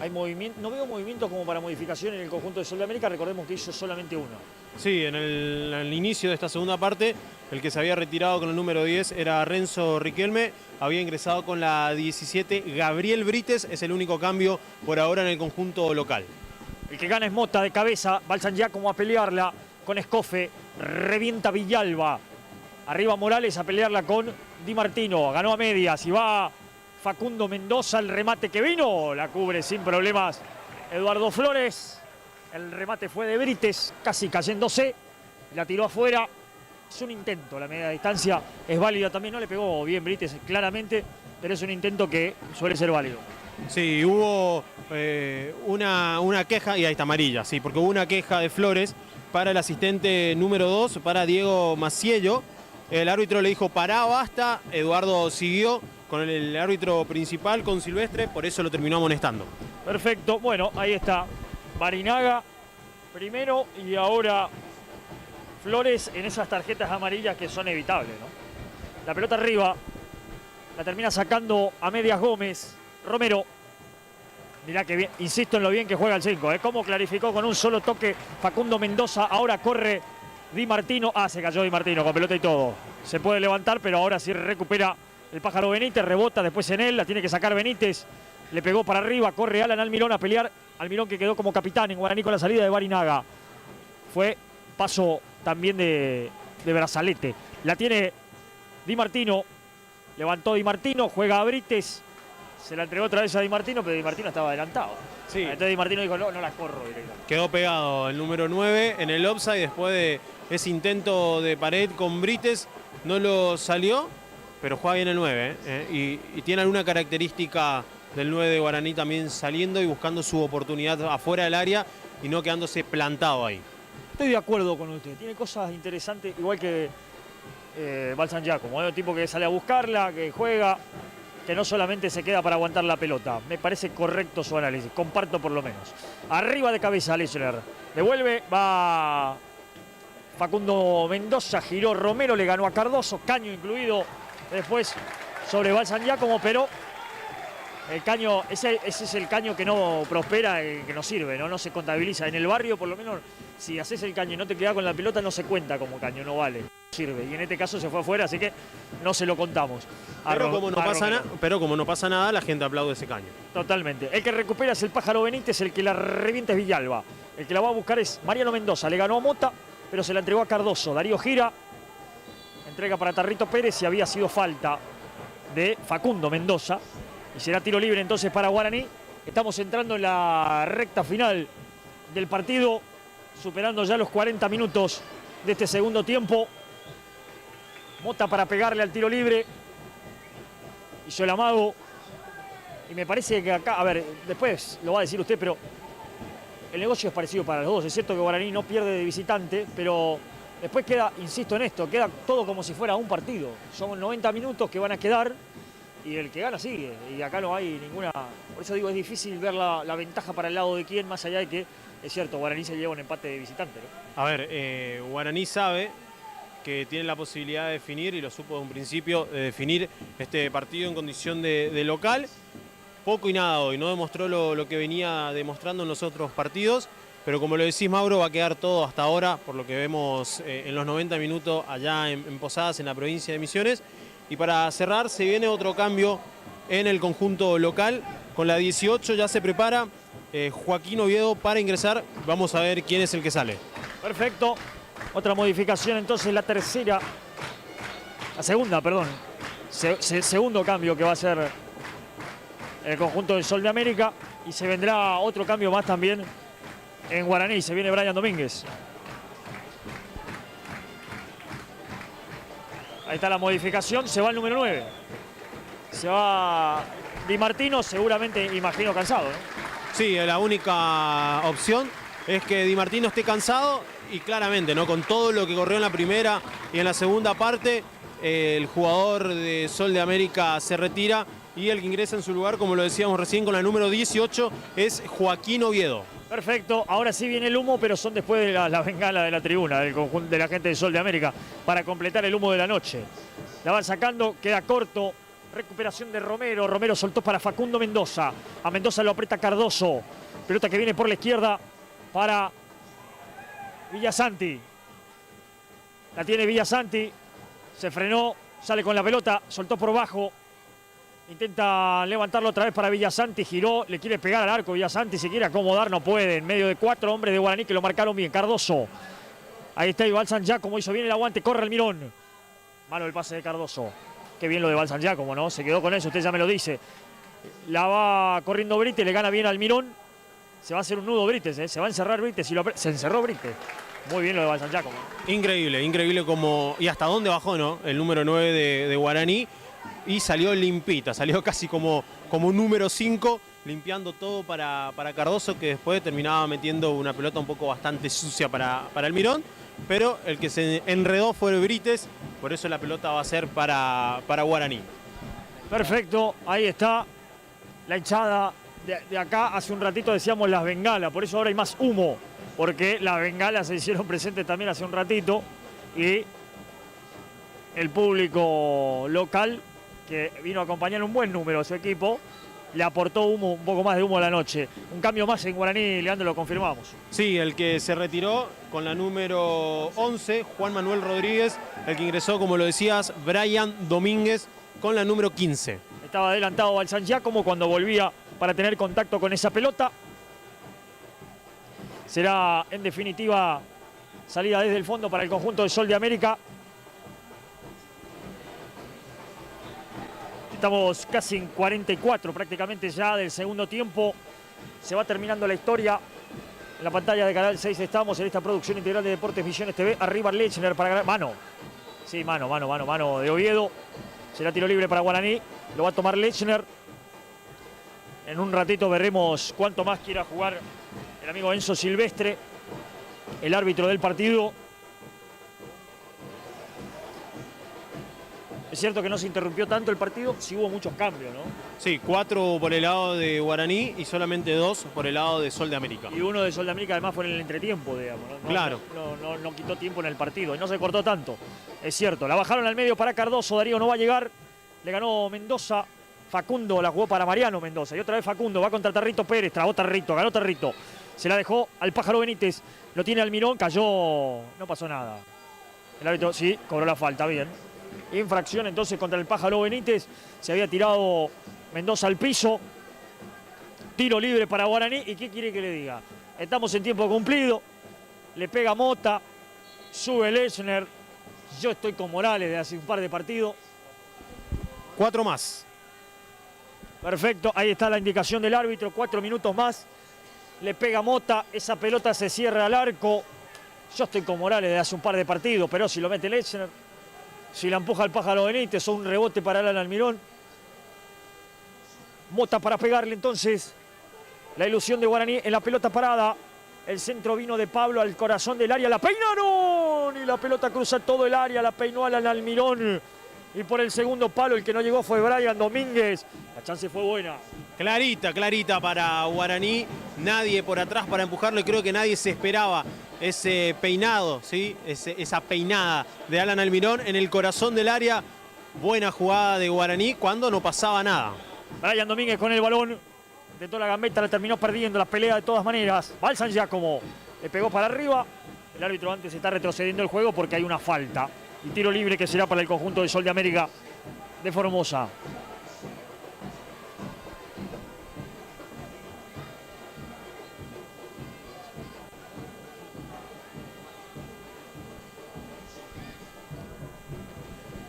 Hay movimiento, no veo movimiento como para modificación en el conjunto de Sol de América. Recordemos que hizo solamente uno. Sí, en el inicio de esta segunda parte, el que se había retirado con el número 10 era Renzo Riquelme. Había ingresado con la 17 Gabriel Brites. Es el único cambio por ahora en el conjunto local. El que gana es Mota de cabeza. Balsan Giacomo a pelearla con Escofe. Revienta Villalba. Arriba Morales a pelearla con Di Martino. Ganó a medias y va Facundo Mendoza. El remate que vino la cubre sin problemas Eduardo Flores. El remate fue de Brites, casi cayéndose. La tiró afuera. Es un intento, la media distancia es válida también. No le pegó bien Brites claramente, pero es un intento que suele ser válido. Sí, hubo una queja, y ahí está amarilla, sí, porque hubo una queja de Flores para el asistente número 2, para Diego Maciello. El árbitro le dijo pará, basta. Eduardo siguió con el árbitro principal, con Silvestre, por eso lo terminó amonestando. Perfecto, bueno, ahí está Barinaga primero y ahora Flores en esas tarjetas amarillas que son evitables, ¿no? La pelota arriba, la termina sacando a medias Gómez. Romero, mirá que bien, insisto en lo bien que juega el 5, ¿eh? Cómo clarificó con un solo toque Facundo Mendoza. Ahora corre Di Martino. Ah, se cayó Di Martino con pelota y todo. Se puede levantar, pero ahora sí recupera el Pájaro Benítez. Rebota después en él, la tiene que sacar Benítez. Le pegó para arriba, corre Alan Almirón a pelear. Almirón que quedó como capitán en Guaraní con la salida de Barinaga. Fue paso también de brazalete. La tiene Di Martino. Levantó Di Martino, juega a Brites. Se la entregó otra vez a Di Martino, pero Di Martino estaba adelantado. Sí. Entonces Di Martino dijo, no la corro directamente. Quedó pegado el número 9 en el offside después de ese intento de pared con Brites. No lo salió, pero juega bien el 9. Y tiene alguna característica del 9 de Guaraní también saliendo y buscando su oportunidad afuera del área y no quedándose plantado ahí. Estoy de acuerdo con usted. Tiene cosas interesantes, igual que Balsan Giacomo. Un tipo que sale a buscarla, que juega, que no solamente se queda para aguantar la pelota. Me parece correcto su análisis. Comparto por lo menos. Arriba de cabeza Lechner. Devuelve, va Facundo Mendoza, giró Romero, le ganó a Cardoso, caño incluido después sobre Balsan Giacomo, pero el caño, ese es el caño que no prospera, que no sirve, ¿no? No se contabiliza. En el barrio, por lo menos, si haces el caño y no te quedas con la pelota, no se cuenta como caño, no vale. No sirve. Y en este caso se fue afuera, así que no se lo contamos. Pero como no pasa nada, la gente aplaude ese caño. Totalmente. El que recupera es el Pájaro Benítez, el que la revienta es Villalba. El que la va a buscar es Mariano Mendoza. Le ganó a Mota, pero se la entregó a Cardoso. Darío gira, entrega para Tarrito Pérez y había sido falta de Facundo Mendoza. Y será tiro libre entonces para Guaraní. Estamos entrando en la recta final del partido, superando ya los 40 minutos de este segundo tiempo. Mota para pegarle al tiro libre. Hizo el amago. Y me parece que acá, a ver, después lo va a decir usted, pero el negocio es parecido para los dos. Es cierto que Guaraní no pierde de visitante, pero después queda, insisto en esto, queda todo como si fuera un partido. Son 90 minutos que van a quedar. Y el que gana sigue, y acá no hay ninguna... Por eso digo, es difícil ver la ventaja para el lado de quién, más allá de que, es cierto, Guaraní se lleva un empate de visitante, ¿no? A ver, Guaraní sabe que tiene la posibilidad de definir, y lo supo de un principio, de definir este partido en condición de local. Poco y nada hoy, no demostró lo que venía demostrando en los otros partidos, pero como lo decís, Mauro, va a quedar todo hasta ahora, por lo que vemos en los 90 minutos allá en Posadas, en la provincia de Misiones. Y para cerrar, se viene otro cambio en el conjunto local. Con la 18 ya se prepara Joaquín Oviedo para ingresar. Vamos a ver quién es el que sale. Perfecto. Otra modificación entonces, la segunda, perdón. Segundo cambio que va a hacer el conjunto del Sol de América. Y se vendrá otro cambio más también en Guaraní. Se viene Brian Domínguez. Ahí está la modificación, se va el número 9. Se va Di Martino, seguramente, imagino, cansado, ¿no? Sí, la única opción es que Di Martino esté cansado y claramente, ¿no? Con todo lo que corrió en la primera y en la segunda parte, el jugador de Sol de América se retira y el que ingresa en su lugar, como lo decíamos recién, con la número 18, es Joaquín Oviedo. Perfecto, ahora sí viene el humo, pero son después de la bengala de la tribuna, del conjunto de la gente de Sol de América, para completar el humo de la noche. La van sacando, queda corto. Recuperación de Romero. Romero soltó para Facundo Mendoza. A Mendoza lo aprieta Cardoso. Pelota que viene por la izquierda para Villasanti. La tiene Villasanti. Se frenó, sale con la pelota, soltó por bajo. Intenta levantarlo otra vez para Villasanti, giró, le quiere pegar al arco. Villasanti se quiere acomodar, no puede. En medio de 4 hombres de Guaraní que lo marcaron bien. Cardoso. Ahí está Ibalsan Giacomo, hizo bien el aguante, corre el Mirón. Malo el pase de Cardoso. Qué bien lo de Balsan Giacomo, ¿no? Se quedó con eso, usted ya me lo dice. La va corriendo Brites, le gana bien al Mirón. Se va a hacer un nudo Brites, ¿eh? Se va a encerrar Brites. Se encerró Brites. Muy bien lo de Balsan Giacomo. Increíble, increíble como... Y hasta dónde bajó, ¿no? El número 9 de Guaraní. Y salió limpita, salió casi como un número 5, limpiando todo para Cardoso, que después terminaba metiendo una pelota un poco bastante sucia para el Mirón. Pero el que se enredó fue el Brites, por eso la pelota va a ser para Guaraní. Perfecto, ahí está la hinchada de acá. Hace un ratito decíamos las bengalas, por eso ahora hay más humo, porque las bengalas se hicieron presentes también hace un ratito y el público local, que vino a acompañar un buen número a su equipo, le aportó humo, un poco más de humo a la noche. Un cambio más en Guaraní, Leandro, lo confirmamos. Sí, el que se retiró con la número 11, Juan Manuel Rodríguez. El que ingresó, como lo decías, Brian Domínguez con la número 15. Estaba adelantado Balsan Giacomo cuando volvía para tener contacto con esa pelota. Será, en definitiva, salida desde el fondo para el conjunto de Sol de América. Estamos casi en 44 prácticamente ya del segundo tiempo. Se va terminando la historia. En la pantalla de Canal 6 estamos en esta producción integral de Deportes Visiones TV. Arriba Lechner para ganar. Mano. Sí, mano de Oviedo. Será tiro libre para Guaraní. Lo va a tomar Lechner. En un ratito veremos cuánto más quiera jugar el amigo Enzo Silvestre, el árbitro del partido. Es cierto que no se interrumpió tanto el partido, sí hubo muchos cambios, ¿no? Sí, 4 por el lado de Guaraní y solamente 2 por el lado de Sol de América. Y uno de Sol de América además fue en el entretiempo, digamos. Claro. No quitó tiempo en el partido y no se cortó tanto. Es cierto, la bajaron al medio para Cardoso, Darío no va a llegar. Le ganó Mendoza, Facundo la jugó para Mariano Mendoza. Y otra vez Facundo, va contra Tarrito Pérez, trabó Tarrito, ganó Tarrito. Se la dejó al Pájaro Benítez, lo tiene Almirón, cayó, no pasó nada. El árbitro sí, cobró la falta, bien. Infracción entonces contra el Pájaro Benítez. Se había tirado Mendoza al piso. Tiro libre para Guaraní. ¿Y qué quiere que le diga? Estamos en tiempo cumplido. Le pega Mota. Sube Lechner. Yo estoy con Morales de hace un par de partidos. 4 más. Perfecto. Ahí está la indicación del árbitro. 4 minutos más. Le pega Mota. Esa pelota se cierra al arco. Yo estoy con Morales de hace un par de partidos. Pero si lo mete Lechner. Si la empuja el Pájaro Benítez, o un rebote para Alan Almirón. Mota para pegarle entonces. La ilusión de Guaraní en la pelota parada. El centro vino de Pablo al corazón del área. La peinaron y la pelota cruza todo el área. La peinó Alan Almirón. Y por el segundo palo el que no llegó fue Brian Domínguez. La chance fue buena. Clarita para Guaraní. Nadie por atrás para empujarlo y creo que nadie se esperaba ese peinado, ¿sí? Esa peinada de Alan Almirón en el corazón del área. Buena jugada de Guaraní cuando no pasaba nada. Brian Domínguez con el balón. Intentó la gambeta, la terminó perdiendo. La pelea de todas maneras. Balsan Giacomo le pegó para arriba. El árbitro antes está retrocediendo el juego porque hay una falta. Y tiro libre que será para el conjunto de Sol de América de Formosa.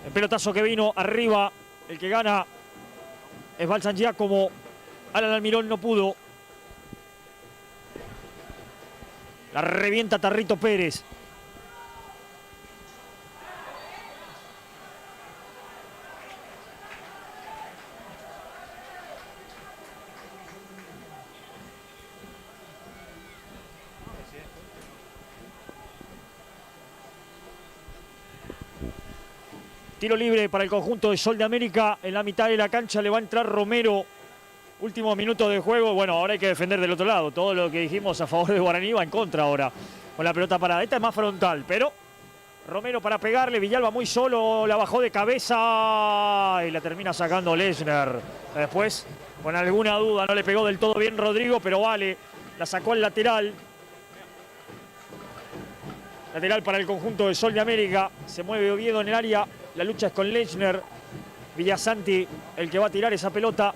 El pelotazo que vino arriba, el que gana es Balsan Giacomo. Alan Almirón no pudo. La revienta Tarrito Pérez. Tiro libre para el conjunto de Sol de América. En la mitad de la cancha le va a entrar Romero. Últimos minutos de juego. Bueno, ahora hay que defender del otro lado. Todo lo que dijimos a favor de Guaraní va en contra ahora. Con la pelota parada. Esta es más frontal, pero Romero para pegarle. Villalba muy solo. La bajó de cabeza y la termina sacando Lechner. Después, con alguna duda, no le pegó del todo bien Rodrigo, pero vale. La sacó al lateral. Lateral para el conjunto de Sol de América. Se mueve Oviedo en el área. La lucha es con Lechner. Villasanti el que va a tirar esa pelota.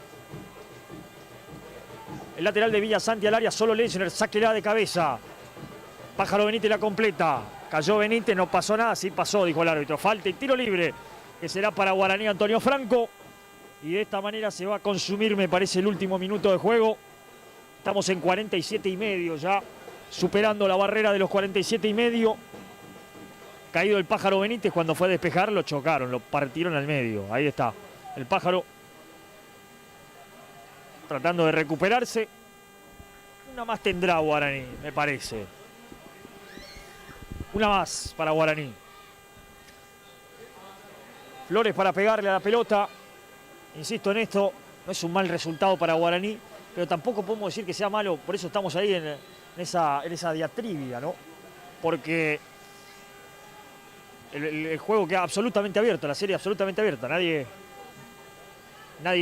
El lateral de Villasanti al área. Solo Lechner. Sáquela de cabeza. Pájaro Benítez la completa. Cayó Benítez. No pasó nada. Sí pasó, dijo el árbitro. Falta y tiro libre. Que será para Guaraní Antonio Franco. Y de esta manera se va a consumir, me parece, el último minuto de juego. Estamos en 47 y medio ya. Superando la barrera de los 47 y medio. Caído el Pájaro Benítez, cuando fue a despejar lo chocaron, lo partieron al medio. Ahí está el Pájaro tratando de recuperarse. Una más tendrá Guaraní, me parece. Una más para Guaraní. Flores para pegarle a la pelota. Insisto en esto, no es un mal resultado para Guaraní, pero tampoco podemos decir que sea malo. Por eso estamos ahí en esa diatribia, ¿no? Porque el juego queda absolutamente abierto, la serie absolutamente abierta. Nadie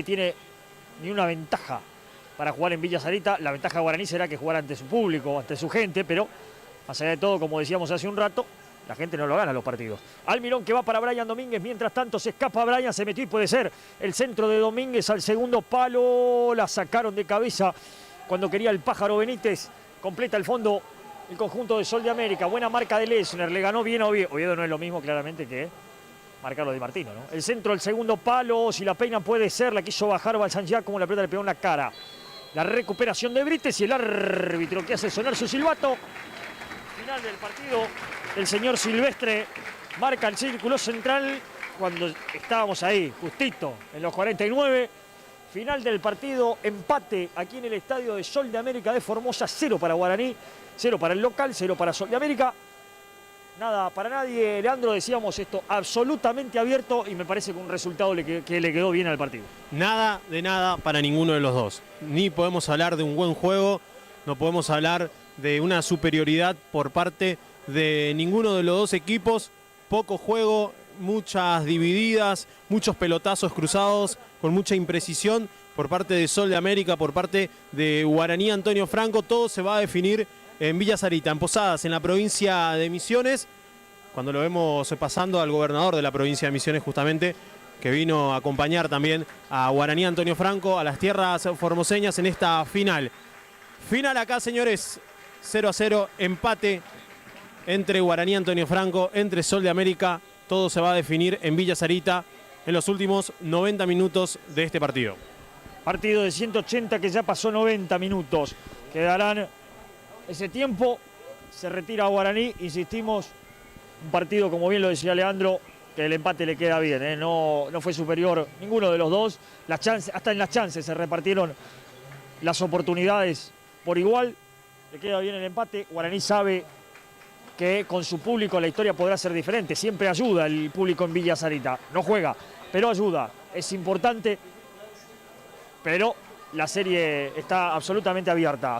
tiene ni una ventaja para jugar en Villa Sarita. La ventaja de Guaraní será que jugar ante su público, ante su gente, pero más allá de todo, como decíamos hace un rato, la gente no lo gana los partidos. Almirón que va para Brian Domínguez, mientras tanto se escapa Brian, se metió y puede ser el centro de Domínguez al segundo palo. La sacaron de cabeza cuando quería el Pájaro Benítez. Completa el fondo el conjunto de Sol de América. Buena marca de Lechner, le ganó bien a Oviedo. Oviedo no es lo mismo claramente que marcarlo Di Martino, ¿no? El centro, el segundo palo, si la peina puede ser, la quiso bajar Balsanjá, como la pelota le pegó en la cara. La recuperación de Brites y el árbitro que hace sonar su silbato. Final del partido, el señor Silvestre marca el círculo central cuando estábamos ahí, justito, en los 49. Final del partido, empate aquí en el estadio de Sol de América de Formosa, 0 para Guaraní, 0 para el local, 0 para Sol de América. Nada para nadie, Leandro, decíamos esto absolutamente abierto y me parece que un resultado que le quedó bien al partido. Nada de nada para ninguno de los dos. Ni podemos hablar de un buen juego, no podemos hablar de una superioridad por parte de ninguno de los dos equipos. Poco juego, muchas divididas, muchos pelotazos cruzados con mucha imprecisión por parte de Sol de América, por parte de Guaraní Antonio Franco. Todo se va a definir en Villa Sarita, en Posadas, en la provincia de Misiones, cuando lo vemos pasando al gobernador de la provincia de Misiones justamente, que vino a acompañar también a Guaraní Antonio Franco, a las tierras formoseñas en esta final. Final acá, señores, 0-0, empate entre Guaraní Antonio Franco, entre Sol de América. Todo se va a definir en Villa Sarita en los últimos 90 minutos de este partido. Partido de 180 que ya pasó 90 minutos. Quedarán ese tiempo, se retira Guaraní, insistimos, un partido, como bien lo decía Leandro, que el empate le queda bien, ¿eh? No fue superior ninguno de los dos. Hasta en las chances se repartieron las oportunidades por igual. Le queda bien el empate. Guaraní sabe que con su público la historia podrá ser diferente. Siempre ayuda el público en Villa Sarita. No juega, pero ayuda. Es importante, pero la serie está absolutamente abierta,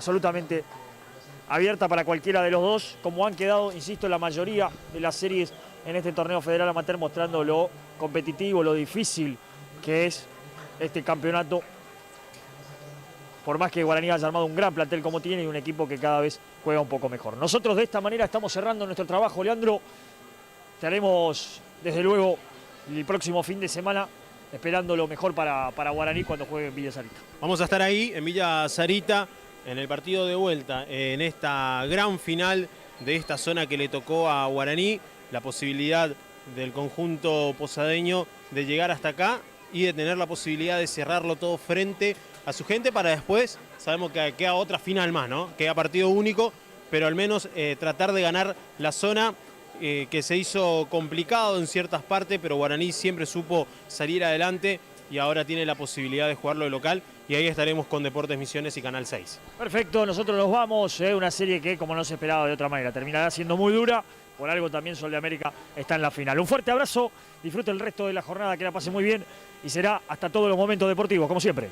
abierta para cualquiera de los dos, como han quedado, insisto, la mayoría de las series en este torneo federal amateur, mostrando lo competitivo, lo difícil que es este campeonato. Por más que Guaraní haya armado un gran plantel como tiene y un equipo que cada vez juega un poco mejor. Nosotros de esta manera estamos cerrando nuestro trabajo, Leandro. Estaremos, desde luego, el próximo fin de semana esperando lo mejor para Guaraní cuando juegue en Villa Sarita. Vamos a estar ahí en Villa Sarita, en el partido de vuelta, en esta gran final de esta zona que le tocó a Guaraní, la posibilidad del conjunto posadeño de llegar hasta acá y de tener la posibilidad de cerrarlo todo frente a su gente para después, sabemos que queda otra final más, ¿no? Queda partido único, pero al menos tratar de ganar la zona que se hizo complicado en ciertas partes, pero Guaraní siempre supo salir adelante y ahora tiene la posibilidad de jugarlo de local, y ahí estaremos con Deportes Misiones y Canal 6. Perfecto, nosotros nos vamos, una serie que, como no se esperaba de otra manera, terminará siendo muy dura, Por algo también Sol de América está en la final. Un fuerte abrazo, disfrute el resto de la jornada, que la pase muy bien y será hasta todos los momentos deportivos, como siempre.